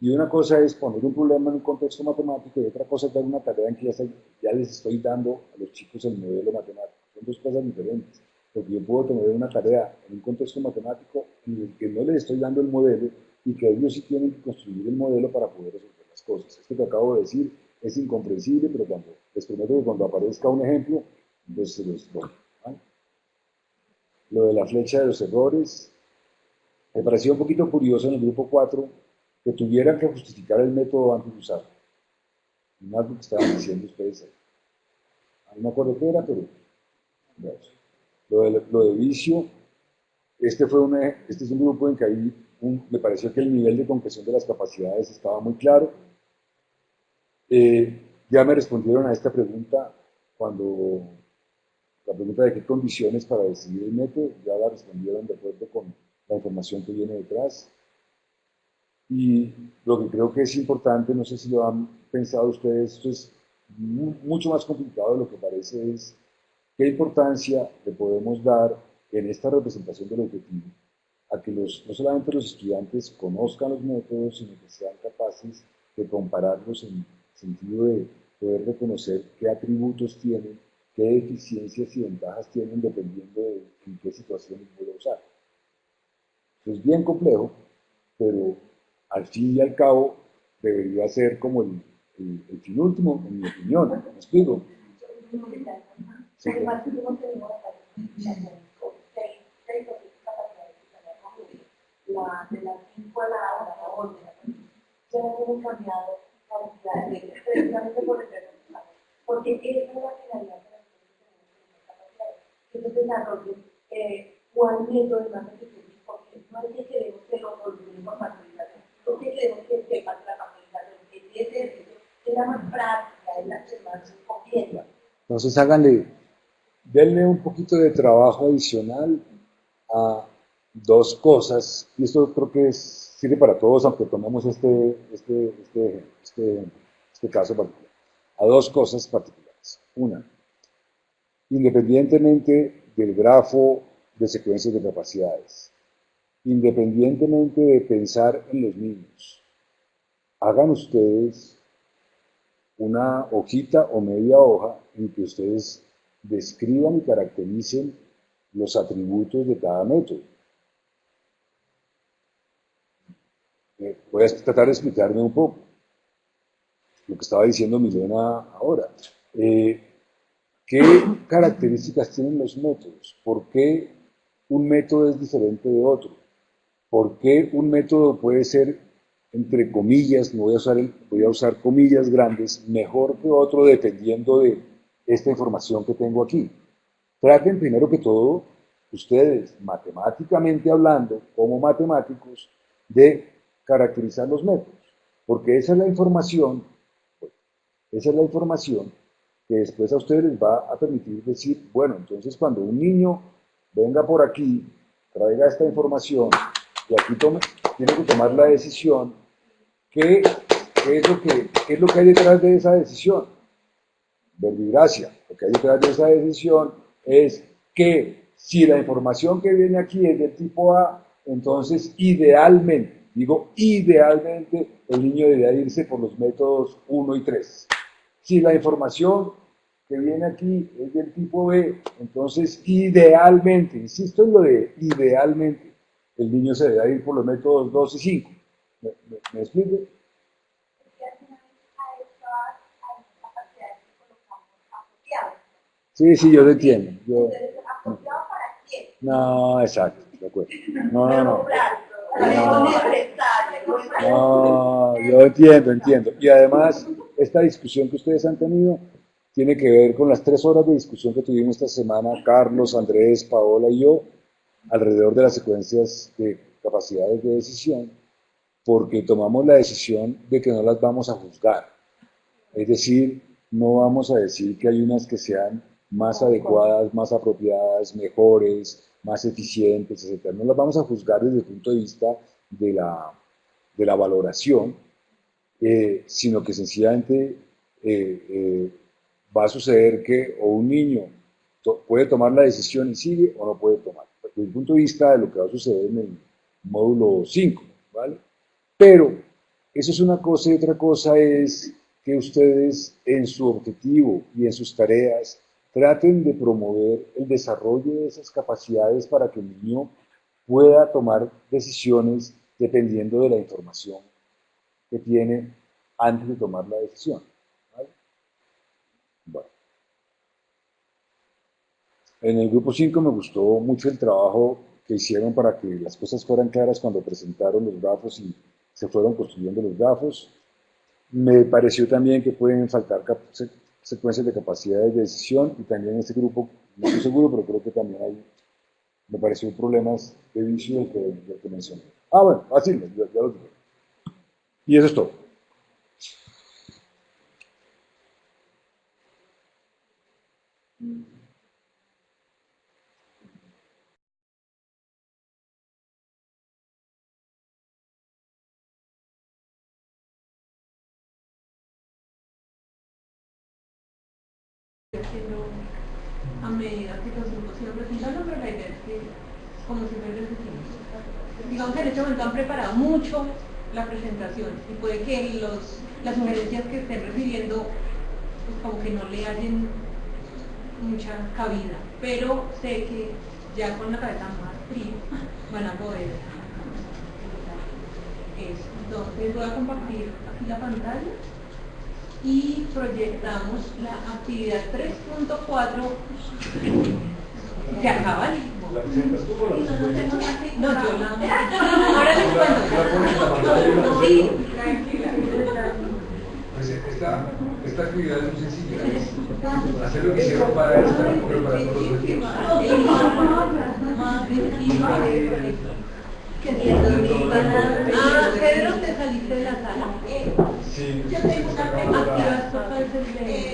Y una cosa es poner un problema en un contexto matemático y otra cosa es dar una tarea en que ya les estoy dando a los chicos el modelo matemático. Son dos cosas diferentes. Porque yo puedo tener una tarea en un contexto matemático en el que no les estoy dando el modelo y que ellos sí tienen que construir el modelo para poder resolver las cosas. Esto que acabo de decir es incomprensible, pero les prometo que cuando aparezca un ejemplo, entonces se los doy. ¿Vale? Lo de la flecha de los errores, me pareció un poquito curioso en el grupo 4 que tuvieran que justificar el método antes de usarlo. No es algo que estaban diciendo ustedes ahí. No me acuerdo qué era, pero veamos. Lo de vicio, este es un grupo en que ahí me pareció que el nivel de concreción de las capacidades estaba muy claro. Ya me respondieron a esta pregunta cuando la pregunta de qué condiciones para decidir el método, ya la respondieron de acuerdo con la información que viene detrás. Y lo que creo que es importante, no sé si lo han pensado ustedes, esto es mucho más complicado de lo que parece, es qué importancia le podemos dar en esta representación del objetivo a que no solamente los estudiantes conozcan los métodos, sino que sean capaces de compararlos en el sentido de poder reconocer qué atributos tienen, qué deficiencias y ventajas tienen dependiendo de en qué situaciones voy a usar. Eso es bien complejo, pero al fin y al cabo debería ser como el fin último, en mi opinión. ¿Me explico? Sí, claro. La de las 5 a la 8, ya hemos cambiado cantidades, precisamente por el resultado, porque esa es la finalidad de las capacidades, que se desarrollen cuál método es más eficiente, porque no es que queremos que lo olvidemos por facilitación, lo que queremos que sepan la facilitación, que es la más práctica, es la que más conviene. Entonces denle un poquito de trabajo adicional a dos cosas, y esto creo que sirve para todos, aunque tomemos este caso particular, a dos cosas particulares. Una, independientemente del grafo de secuencias de capacidades, independientemente de pensar en los niños, hagan ustedes una hojita o media hoja en que ustedes describan y caractericen los atributos de cada método. Voy a tratar de explicarme un poco lo que estaba diciendo Milena ahora. ¿Qué características tienen los métodos? ¿Por qué un método es diferente de otro? ¿Por qué un método puede ser, entre comillas, no voy a usar comillas grandes, mejor que otro dependiendo de esta información que tengo aquí? Traten primero que todo ustedes, matemáticamente hablando, como matemáticos, de caracterizar los métodos, porque esa es la información que después a ustedes les va a permitir decir, bueno, entonces cuando un niño venga por aquí, traiga esta información, y aquí tiene que tomar la decisión, ¿qué es lo que hay detrás de esa decisión? Verbigracia. Lo que hay detrás de esa decisión es que si la información que viene aquí es del tipo A, entonces idealmente, el niño debería irse por los métodos 1 y 3. Si la información que viene aquí es del tipo B, entonces idealmente, insisto en lo de idealmente, el niño se debe ir por los métodos 2 y 5. ¿Me explico? Sí, yo lo entiendo. No, exacto, de acuerdo. No, yo entiendo. Y además, esta discusión que ustedes han tenido tiene que ver con las 3 horas de discusión que tuvimos esta semana, Carlos, Andrés, Paola y yo, alrededor de las secuencias de capacidades de decisión, porque tomamos la decisión de que no las vamos a juzgar. Es decir, no vamos a decir que hay unas que sean más adecuadas, más apropiadas, mejores, más eficientes, etc. No las vamos a juzgar desde el punto de vista de la valoración, sino que sencillamente va a suceder que o un niño puede tomar la decisión y sigue o no puede tomar. Desde el punto de vista de lo que va a suceder en el módulo 5, ¿vale? Pero eso es una cosa y otra cosa es que ustedes en su objetivo y en sus tareas traten de promover el desarrollo de esas capacidades para que el niño pueda tomar decisiones dependiendo de la información que tiene antes de tomar la decisión. ¿Vale? Bueno. En el grupo 5 me gustó mucho el trabajo que hicieron para que las cosas fueran claras cuando presentaron los grafos y se fueron construyendo los grafos. Me pareció también que pueden faltar secuencias de capacidades de decisión y también en este grupo, no estoy seguro, pero creo que también me pareció problemas de vicio del que mencioné. Bueno, así, ya lo dije. Y eso es todo. A medida que los grupos se van presentando, pero la idea es que, como siempre les decimos, digamos que en este momento han preparado mucho la presentación y puede que las sugerencias que estén recibiendo, pues como que no le hallen mucha cabida, pero sé que ya con la cabeza más fría van a poder eso. Entonces voy a compartir aquí la pantalla y proyectamos la actividad 3.4. Se acaba el ritmo. ¿La presentas tú o la presentas? No, yo la... Ahora les cuento. Sí, tranquila. Pues esta actividad es muy sencilla. Es hacer lo que hicieron para esta, pero para todos los objetivos. Pedro, te saliste de la sala. Sí, Yo tengo una pregunta para el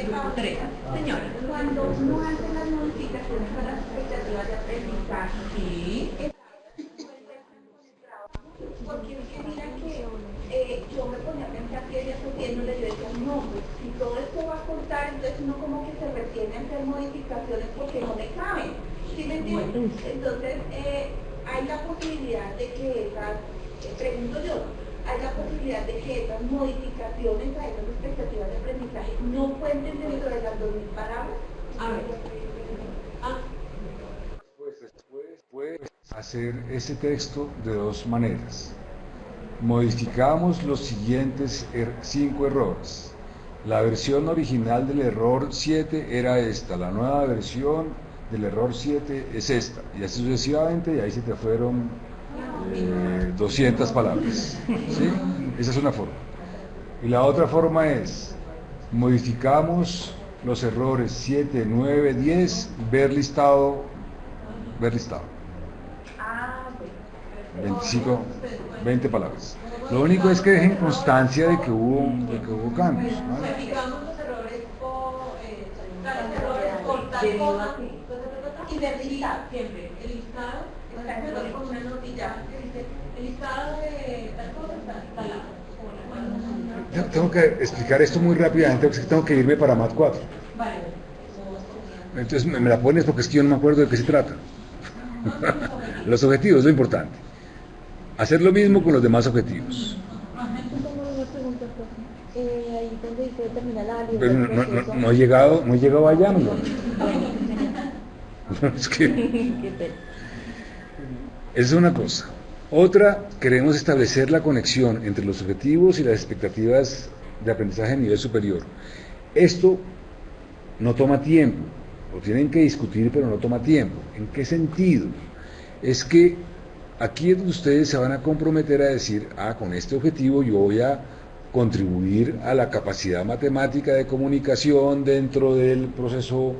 grupo 3. Señora, cuando uno hace las modificaciones a las expectativas de aprendizaje, sí. Porque es que mira que yo me ponía a pensar que ella subiéndole, yo decía, no, pues si todo esto va a contar, entonces uno como que se retiene a hacer modificaciones porque no me caben. ¿Sí me entiendes? Entonces, hay la posibilidad de que esas, pregunto yo, hay la posibilidad de que esas modificaciones a esas expectativas de aprendizaje no cuenten dentro de las 2000 palabras. A ver. Puedes hacer ese texto de dos maneras. Modificamos los siguientes 5 errores. La versión original del error 7 era esta, la nueva versión del error 7 es esta, y así sucesivamente, y ahí se te fueron 200 palabras. ¿Sí? Esa es una forma. Y la otra forma es, modificamos los errores 7, 9, 10, ver listado ver listado. 25, 20 palabras. Lo único es que dejen constancia de que hubo cambios, ¿vale? Verificamos los errores por tal cosa y ver siempre el listado está con una notilla que dice el listado de tal cosa está instalado. Tengo que explicar esto muy rápidamente porque tengo que irme para Mat 4. Vale. Entonces me la pones porque es que yo no me acuerdo de qué se trata. Los objetivos, lo importante. Hacer lo mismo con los demás objetivos. Ahí donde dice termina la validez Pero del proceso. no he llegado allá, amigo. Es que Qué pena. esa es una cosa. Otra, queremos establecer la conexión entre los objetivos y las expectativas de aprendizaje a nivel superior. Esto no toma tiempo, lo tienen que discutir, pero no toma tiempo. ¿En qué sentido? Es que aquí es donde ustedes se van a comprometer a decir, con este objetivo yo voy a contribuir a la capacidad matemática de comunicación dentro del proceso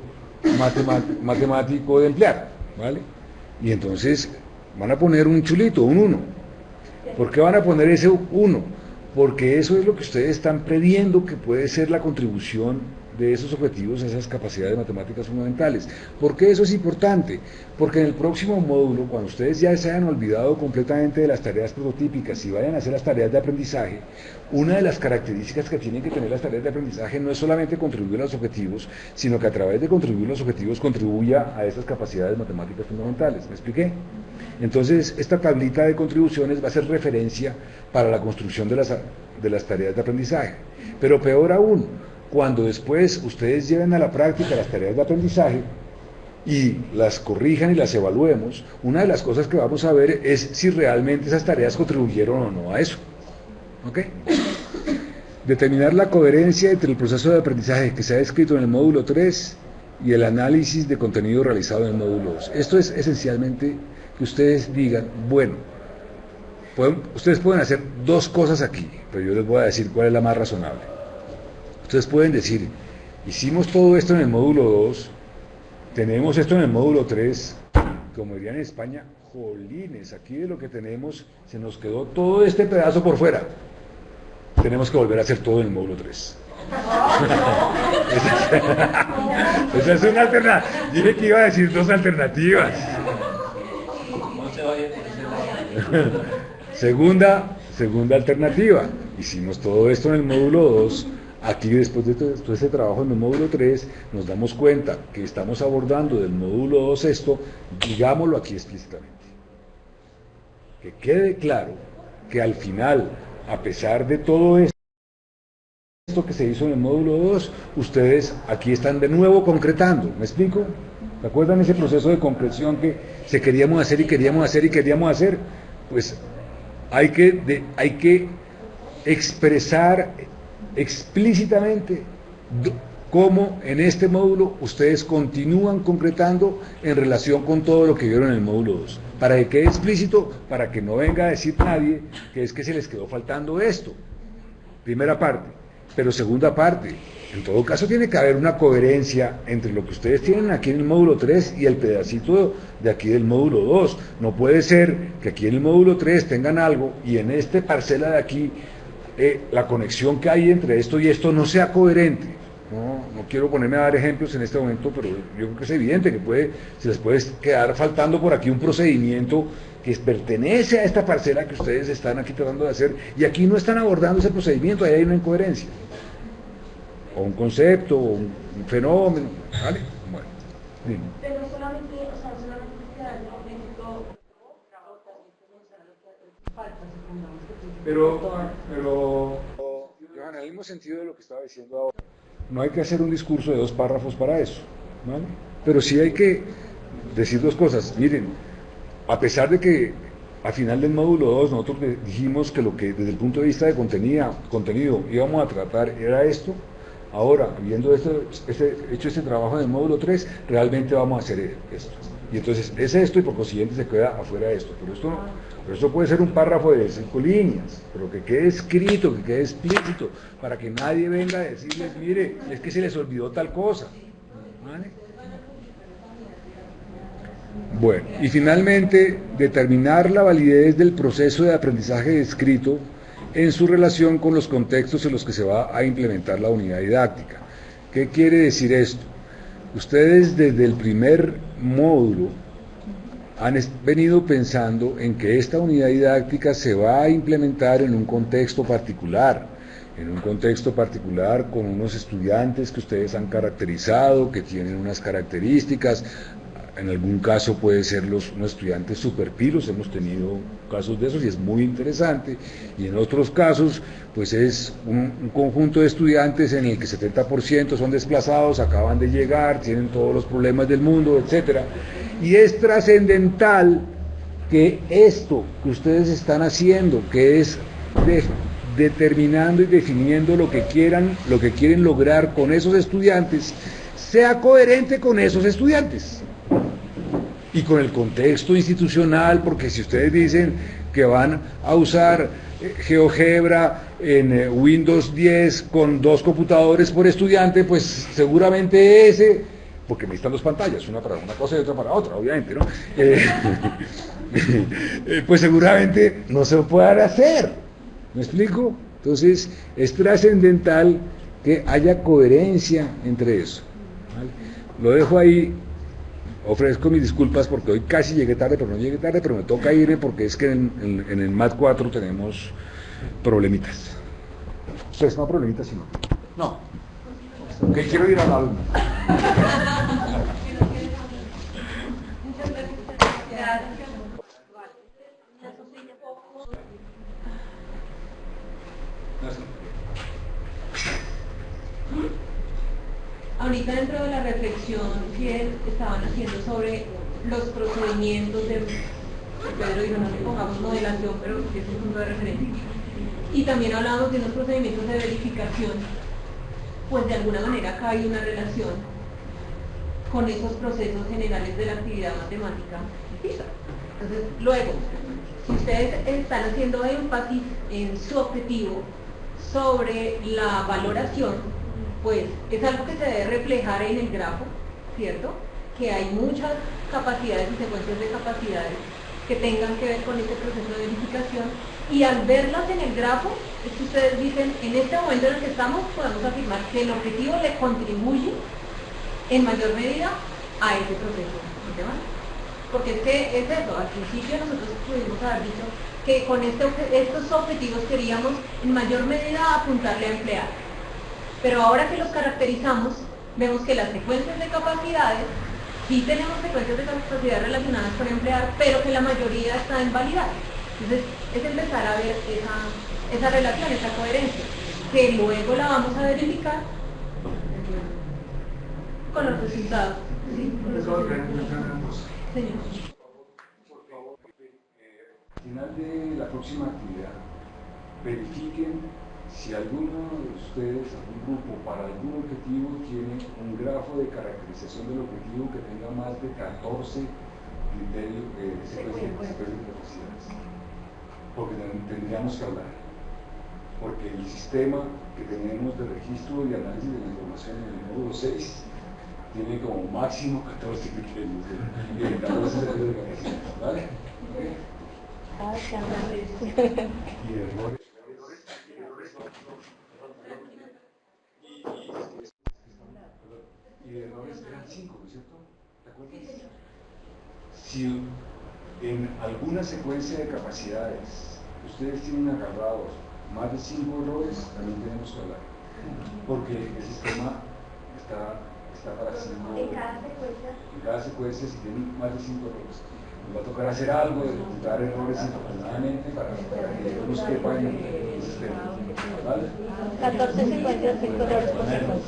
matemático de emplear, ¿vale? Y entonces van a poner un chulito, un 1. ¿Por qué van a poner ese 1? Porque eso es lo que ustedes están previendo que puede ser la contribución de esos objetivos, esas capacidades matemáticas fundamentales. ¿Por qué eso es importante? Porque en el próximo módulo, cuando ustedes ya se hayan olvidado completamente de las tareas prototípicas y vayan a hacer las tareas de aprendizaje, una de las características que tienen que tener las tareas de aprendizaje no es solamente contribuir a los objetivos, sino que a través de contribuir a los objetivos contribuya a esas capacidades matemáticas fundamentales. ¿Me expliqué? Entonces, esta tablita de contribuciones va a ser referencia para la construcción de las tareas de aprendizaje. Pero peor aún, cuando después ustedes lleven a la práctica las tareas de aprendizaje y las corrijan y las evaluemos, una de las cosas que vamos a ver es si realmente esas tareas contribuyeron o no a eso. ¿Ok? Determinar la coherencia entre el proceso de aprendizaje que se ha descrito en el módulo 3 y el análisis de contenido realizado en el módulo 2. Esto es esencialmente que ustedes digan, bueno, ustedes pueden hacer dos cosas aquí, pero yo les voy a decir cuál es la más razonable. Ustedes pueden decir, hicimos todo esto en el módulo 2, tenemos esto en el módulo 3, como dirían en España, jolines, aquí de lo que tenemos se nos quedó todo este pedazo por fuera. Tenemos que volver a hacer todo en el módulo 3. Esa es una alternativa. Dije que iba a decir dos alternativas. Segunda alternativa, hicimos todo esto en el módulo 2. Aquí, después de todo este trabajo en el módulo 3, nos damos cuenta que estamos abordando del módulo 2 esto, digámoslo aquí explícitamente. Que quede claro que al final, a pesar de todo esto que se hizo en el módulo 2, ustedes aquí están de nuevo concretando. ¿Me explico? ¿Se acuerdan ese proceso de concreción que se queríamos hacer y queríamos hacer y queríamos hacer? Pues hay que expresar explícitamente cómo en este módulo ustedes continúan concretando en relación con todo lo que vieron en el módulo 2. Para que quede explícito, para que no venga a decir nadie que es que se les quedó faltando esto. Primera parte. Pero segunda parte, en todo caso tiene que haber una coherencia entre lo que ustedes tienen aquí en el módulo 3 y el pedacito de aquí del módulo 2. No puede ser que aquí en el módulo 3 tengan algo y en esta parcela de aquí la conexión que hay entre esto y esto no sea coherente. No quiero ponerme a dar ejemplos en este momento, pero yo creo que es evidente que se les puede quedar faltando por aquí un procedimiento que pertenece a esta parcela que ustedes están aquí tratando de hacer y aquí no están abordando ese procedimiento, ahí hay una incoherencia. O un concepto, o un fenómeno, ¿vale? Bueno, dime. Pero solamente se da el momento. Pero en el mismo sentido de lo que estaba diciendo ahora, no hay que hacer un discurso de 2 párrafos para eso, ¿vale? Pero sí hay que decir 2 cosas. Miren, a pesar de que al final del módulo 2 nosotros dijimos que lo que desde el punto de vista de contenido íbamos a tratar era esto, ahora, habiendo hecho este trabajo en el módulo 3, realmente vamos a hacer esto. Y entonces es esto y por consiguiente se queda afuera esto. Pero esto puede ser un párrafo de 5 líneas, pero que quede escrito, que quede explícito, para que nadie venga a decirles, mire, es que se les olvidó tal cosa. ¿Vale? Bueno, y finalmente, determinar la validez del proceso de aprendizaje descrito en su relación con los contextos en los que se va a implementar la unidad didáctica. ¿Qué quiere decir esto? Ustedes desde el primer módulo han venido pensando en que esta unidad didáctica se va a implementar en un contexto particular, con unos estudiantes que ustedes han caracterizado, que tienen unas características. En algún caso puede ser unos estudiantes superpilos, hemos tenido casos de esos y es muy interesante, y en otros casos pues es un conjunto de estudiantes en el que 70% son desplazados, acaban de llegar, tienen todos los problemas del mundo, etcétera. Y es trascendental que esto que ustedes están haciendo, que es determinando y definiendo lo que quieren lograr con esos estudiantes, sea coherente con esos estudiantes y con el contexto institucional, porque si ustedes dicen que van a usar GeoGebra en Windows 10 con 2 computadores por estudiante, pues seguramente ese, porque necesitan 2 pantallas, una para una cosa y otra para otra, obviamente, ¿no? Pues seguramente no se lo puedan hacer, ¿me explico? Entonces es trascendental que haya coherencia entre eso, ¿vale? Lo dejo ahí. Ofrezco mis disculpas porque hoy casi llegué tarde, pero no llegué tarde, pero me toca irme porque es que en el MAT 4 tenemos problemitas. Pues no problemitas, sino... No. Que quiero ir a la alumna. Ahorita dentro de la reflexión que estaban haciendo sobre los procedimientos de Pedro dijo, no le pongamos modelación, pero que es un punto de referencia. Y también hablamos de unos procedimientos de verificación, pues de alguna manera acá hay una relación con esos procesos generales de la actividad matemática PISA. Entonces, luego, si ustedes están haciendo énfasis en su objetivo sobre la valoración, pues es algo que se debe reflejar en el grafo, ¿cierto? Que hay muchas capacidades y secuencias de capacidades que tengan que ver con este proceso de verificación, y al verlas en el grafo, es que ustedes dicen, en este momento en el que estamos, podemos afirmar que el objetivo le contribuye en mayor medida a ese proceso, ¿no? Porque es que es eso, al principio nosotros pudimos haber dicho que con estos objetivos queríamos en mayor medida apuntarle a emplear. Pero ahora que los caracterizamos, vemos que las secuencias de capacidades, sí tenemos secuencias de capacidades relacionadas con emplear, pero que la mayoría está en validar. Entonces, es empezar a ver esa relación, esa coherencia, que luego la vamos a verificar con los resultados. ¿Sí? Señor. Por favor, al final de la próxima actividad, verifiquen si alguno de ustedes, algún grupo, para algún objetivo tiene un grafo de caracterización del objetivo que tenga más de 14 criterios de secuencias de capacidades. Porque tendríamos que hablar. Porque el sistema que tenemos de registro y análisis de la información en el módulo 6 tiene como máximo 14 criterios de 14 secuencias de capacidades, ¿vale? Y errores. Y de errores eran 5, ¿no es cierto? ¿Te acuerdas? Si en alguna secuencia de capacidades ustedes tienen agarrados más de 5 errores, también tenemos que hablar. Porque el sistema está para 5 errores. En cada secuencia, si tienen más de 5 errores, nos va a tocar hacer algo de detectar errores infortunadamente para que no nos quepan en el sistema. ¿Vale? 14 secuencias, 5 errores por secuencia.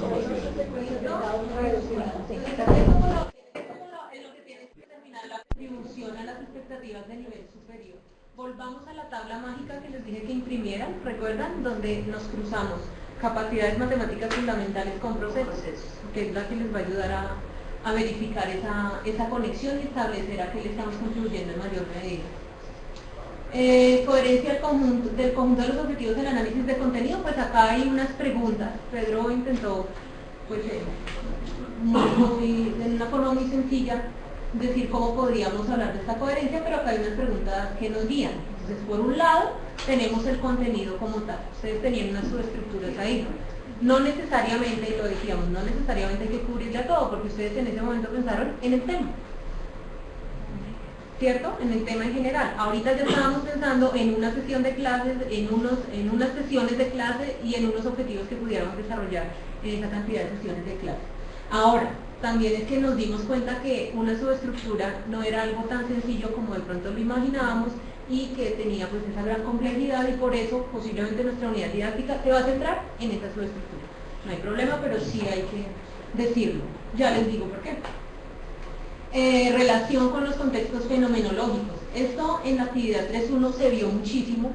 A las expectativas de nivel superior. Volvamos a la tabla mágica que les dije que imprimieran, ¿recuerdan? Donde nos cruzamos capacidades matemáticas fundamentales con procesos, que es la que les va a ayudar a verificar esa conexión y establecer a qué le estamos contribuyendo en mayor medida. Coherencia del conjunto de los objetivos del análisis de contenido, pues acá hay unas preguntas. Pedro intentó, pues, en una forma muy sencilla, decir cómo podríamos hablar de esta coherencia, pero acá hay unas preguntas que nos guían. Entonces, por un lado, tenemos el contenido como tal. Ustedes tenían unas subestructuras ahí. No necesariamente, lo decíamos, no necesariamente hay que cubrirle a todo, porque ustedes en ese momento pensaron en el tema. ¿Cierto? En el tema en general. Ahorita ya estábamos pensando en una sesión de clases, en unas sesiones de clase y en unos objetivos que pudiéramos desarrollar en esa cantidad de sesiones de clase. Ahora, también es que nos dimos cuenta que una subestructura no era algo tan sencillo como de pronto lo imaginábamos y que tenía pues esa gran complejidad, y por eso posiblemente nuestra unidad didáctica se va a centrar en esa subestructura. No hay problema, pero sí hay que decirlo. Ya les digo por qué. Relación con los contextos fenomenológicos. Esto en la actividad 3.1 se vio muchísimo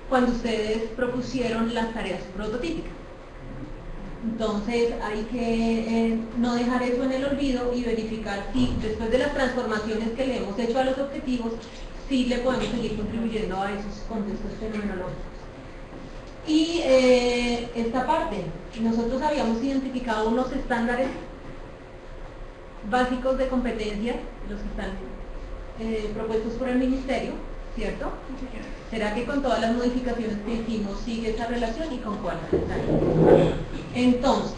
cuando ustedes propusieron las tareas prototípicas. Entonces hay que no dejar eso en el olvido y verificar si después de las transformaciones que le hemos hecho a los objetivos, si le podemos seguir contribuyendo a esos contextos fenomenológicos. Y esta parte, nosotros habíamos identificado unos estándares básicos de competencia, los que están propuestos por el Ministerio, ¿cierto? ¿Será que con todas las modificaciones que hicimos sigue esa relación y con cuál? Entonces,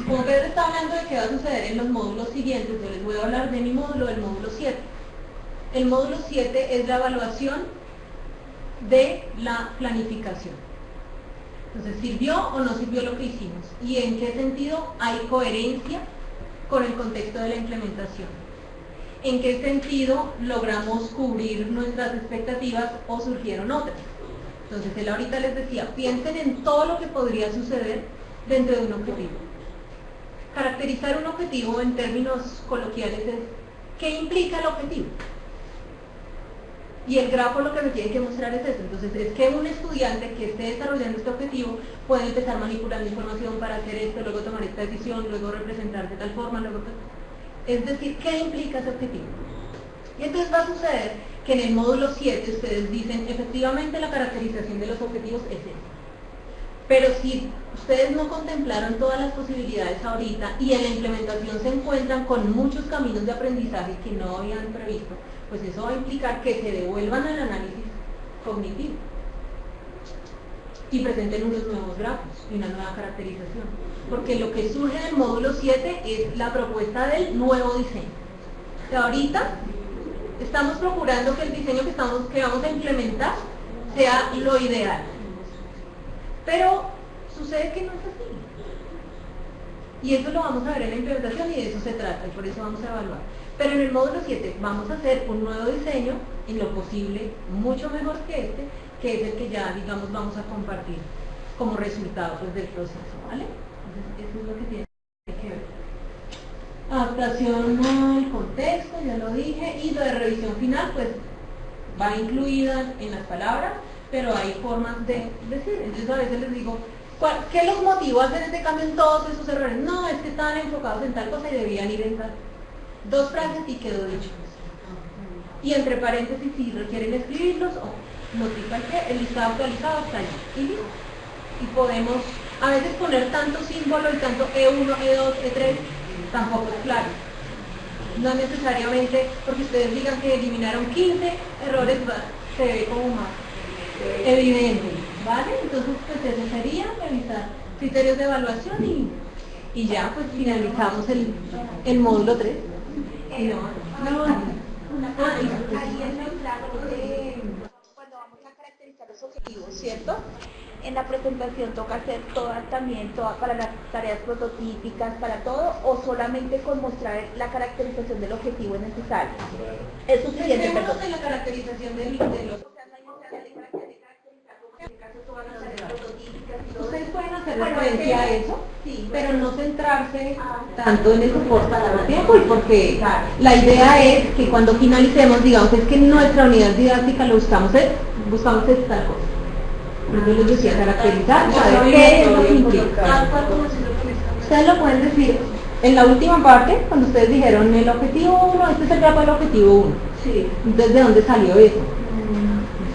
como Pedro está hablando de qué va a suceder en los módulos siguientes, yo les voy a hablar de mi módulo, del módulo 7. El módulo 7 es la evaluación de la planificación. Entonces, ¿sirvió o no sirvió lo que hicimos? ¿Y en qué sentido hay coherencia con el contexto de la implementación? ¿En qué sentido logramos cubrir nuestras expectativas o surgieron otras? Entonces él ahorita les decía, piensen en todo lo que podría suceder dentro de un objetivo. Caracterizar un objetivo en términos coloquiales es ¿qué implica el objetivo? Y el grafo lo que me tiene que mostrar es eso. Entonces es que un estudiante que esté desarrollando este objetivo puede empezar manipulando información para hacer esto, luego tomar esta decisión, luego representar de tal forma, luego... Es decir, ¿qué implica ese objetivo? Y entonces va a suceder que en el módulo 7 ustedes dicen, efectivamente la caracterización de los objetivos es esta. Pero si ustedes no contemplaron todas las posibilidades ahorita y en la implementación se encuentran con muchos caminos de aprendizaje que no habían previsto, pues eso va a implicar que se devuelvan al análisis cognitivo y presenten unos nuevos grafos y una nueva caracterización. Porque lo que surge en el módulo 7 es la propuesta del nuevo diseño. O sea, ahorita estamos procurando que el diseño que vamos a implementar sea lo ideal. Pero sucede que no es así. Y eso lo vamos a ver en la implementación y de eso se trata, y por eso vamos a evaluar. Pero en el módulo 7 vamos a hacer un nuevo diseño, en lo posible mucho mejor que este, que es el que ya, digamos, vamos a compartir como resultado pues, del proceso, ¿vale? Entonces, eso es lo que tiene que ver. Adaptación al contexto, ya lo dije, y lo de revisión final, pues, va incluida en las palabras, pero hay formas de decir. Entonces, a veces les digo, ¿qué los motivó a hacer este cambio en todos esos errores? No, es que estaban enfocados en tal cosa y debían ir en tal. Dos frases y quedó dicho. Y entre paréntesis, si requieren escribirlos, o notifican que el listado actualizado está allí. Y listo. Y podemos a veces poner tanto símbolo y tanto E1, E2, E3, tampoco es claro. No necesariamente porque ustedes digan que eliminaron 15 errores, se ve como más evidente, ¿vale? Entonces, pues eso sería revisar criterios de evaluación y ya pues finalizamos el módulo 3. Ahí en los planos cuando vamos a caracterizar los objetivos, ¿cierto? En la presentación toca hacer todas para las tareas prototípicas, para todo, o solamente con mostrar la caracterización del objetivo necesario. Es suficiente, perdón. En la caracterización de los... Ustedes pueden hacer referencia a eso, sí, pero no centrarse tanto en eso por tanto tiempo, y porque la idea es que cuando finalicemos, digamos, es que en nuestra unidad didáctica lo buscamos es tal cosa. Yo les decía caracterizar, saber qué es lo que implica. Ustedes lo pueden decir en la última parte, cuando ustedes dijeron el objetivo 1, este es el grafo del objetivo 1. Sí. Entonces, ¿de dónde salió eso?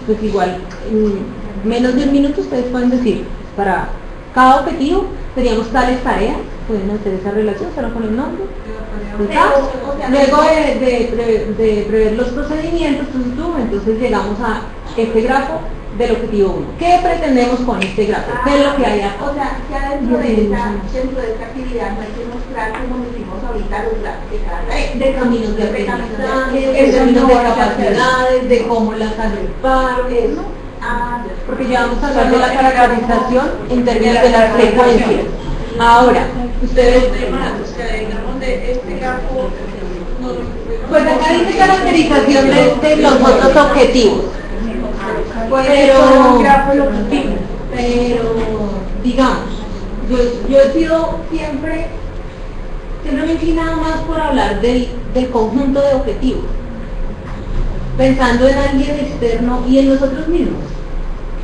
Pues igual, en menos de un minuto ustedes pueden decir, para cada objetivo teníamos tales tareas, pueden hacer esa relación solo con el nombre. Luego de prever los procedimientos, entonces llegamos a este grafo del objetivo 1. ¿Qué pretendemos con este grafo? ¿Qué es lo que hay acá? O sea, ya dentro de esta actividad no hay que mostrar, como decimos ahorita, los grafos de cada red. De caminos de aprendizaje, de caminos de capacidades, de cómo las agruparon, eso. Porque ya vamos a hablar de la caracterización en términos de las frecuencias. Ahora, ustedes pues acá dice caracterización de los otros objetivos. Pero digamos, yo he sido siempre me he inclinado más por hablar del conjunto de objetivos, pensando en alguien externo y en nosotros mismos.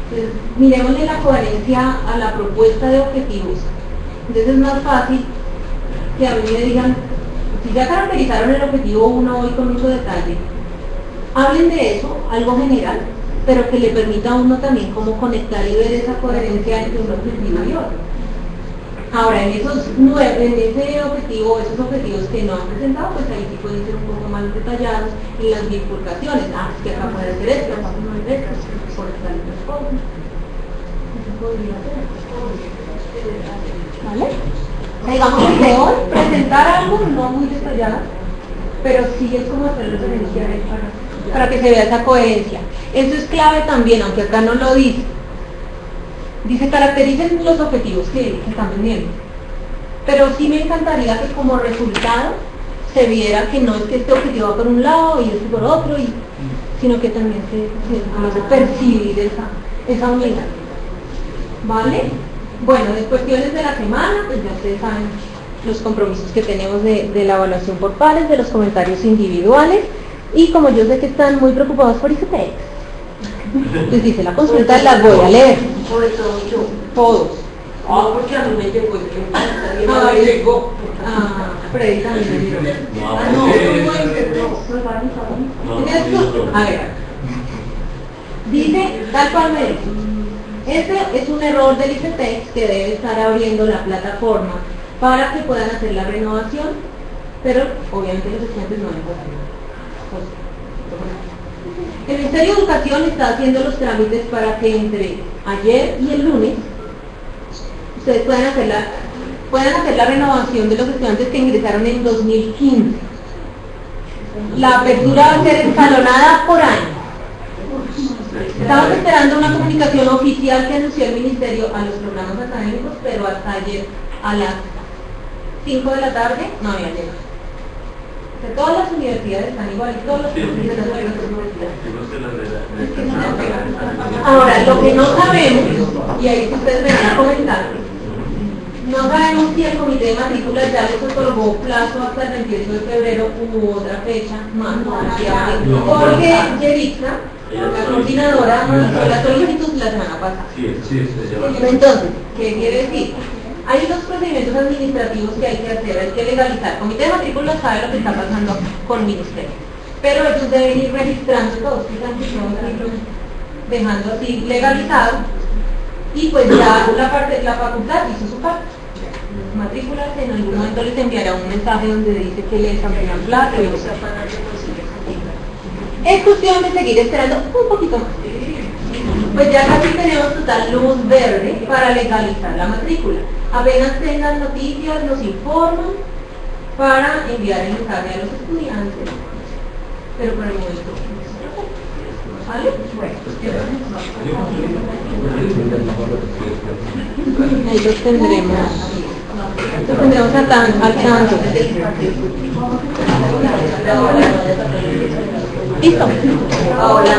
Entonces, miremosle la coherencia a la propuesta de objetivos. Entonces es más fácil que a mí me digan, si ya caracterizaron el objetivo 1 hoy con mucho detalle, hablen de eso, algo general, pero que le permita a uno también como conectar y ver esa coherencia entre un objetivo y otro. Ahora, en ese objetivo, esos objetivos que no han presentado, pues ahí sí pueden ser un poco más detallados en las bifurcaciones. Es que acá puede ser esto, acá puede ser esto, por tal cosas. Eso podría ser. ¿Vale? Digamos que de hoy presentar algo no muy detallado, pero sí es como hacer referencia a él para que se vea esa coherencia. Eso es clave también, aunque acá no lo dice. Dice, caractericen los objetivos que están vendiendo. Pero sí me encantaría que como resultado se viera que no es que este objetivo va por un lado y este por otro, sino que también se percibir esa unidad. ¿Vale? Bueno, de cuestiones de la semana, pues ya ustedes saben los compromisos que tenemos de la evaluación por pares, de los comentarios individuales, y como yo sé que están muy preocupados por ICTeX, les dice, la consulta las voy a leer. Todos. Porque a mí me llegó el que llegó. Freddy también me llegó. A ver. Dice, tal cual me dice. Este es un error del ICTeX que debe estar abriendo la plataforma para que puedan hacer la renovación, pero obviamente los estudiantes no lo hacen. El Ministerio de Educación está haciendo los trámites para que entre ayer y el lunes ustedes puedan hacer la renovación de los estudiantes que ingresaron en 2015. La apertura va a ser escalonada por año. Estamos esperando una comunicación oficial que anunció el Ministerio a los programas académicos, pero hasta ayer a las 5 de la tarde no había llegado. Que todas las universidades están igual y todos los estudiantes de las universidades. Ahora, lo que no sabemos, y ahí ustedes me van a comentar, no sabemos si el comité de matrícula ya les otorgó plazo hasta el 28 de febrero u otra fecha más confiable, porque Yerixa, la coordinadora, mandó la solicitud la semana pasada. Entonces, ¿qué quiere decir? Hay unos procedimientos administrativos que hay que hacer, hay que legalizar. El comité de matrícula sabe lo que está pasando con el ministerio, pero ellos deben ir registrando todos, dejando así legalizado, y pues ya la facultad hizo su parte. Matrículas, en algún momento les enviará un mensaje donde dice que les amplían plazo. Es cuestión de seguir esperando un poquito más. Pues ya casi tenemos total luz verde para legalizar la matrícula. Apenas tengan noticias, nos informan para enviar el mensaje a los estudiantes. Pero por el momento, ¿vale? Bueno. Ahí los tendremos al tanto. ¿Listo? Ahora.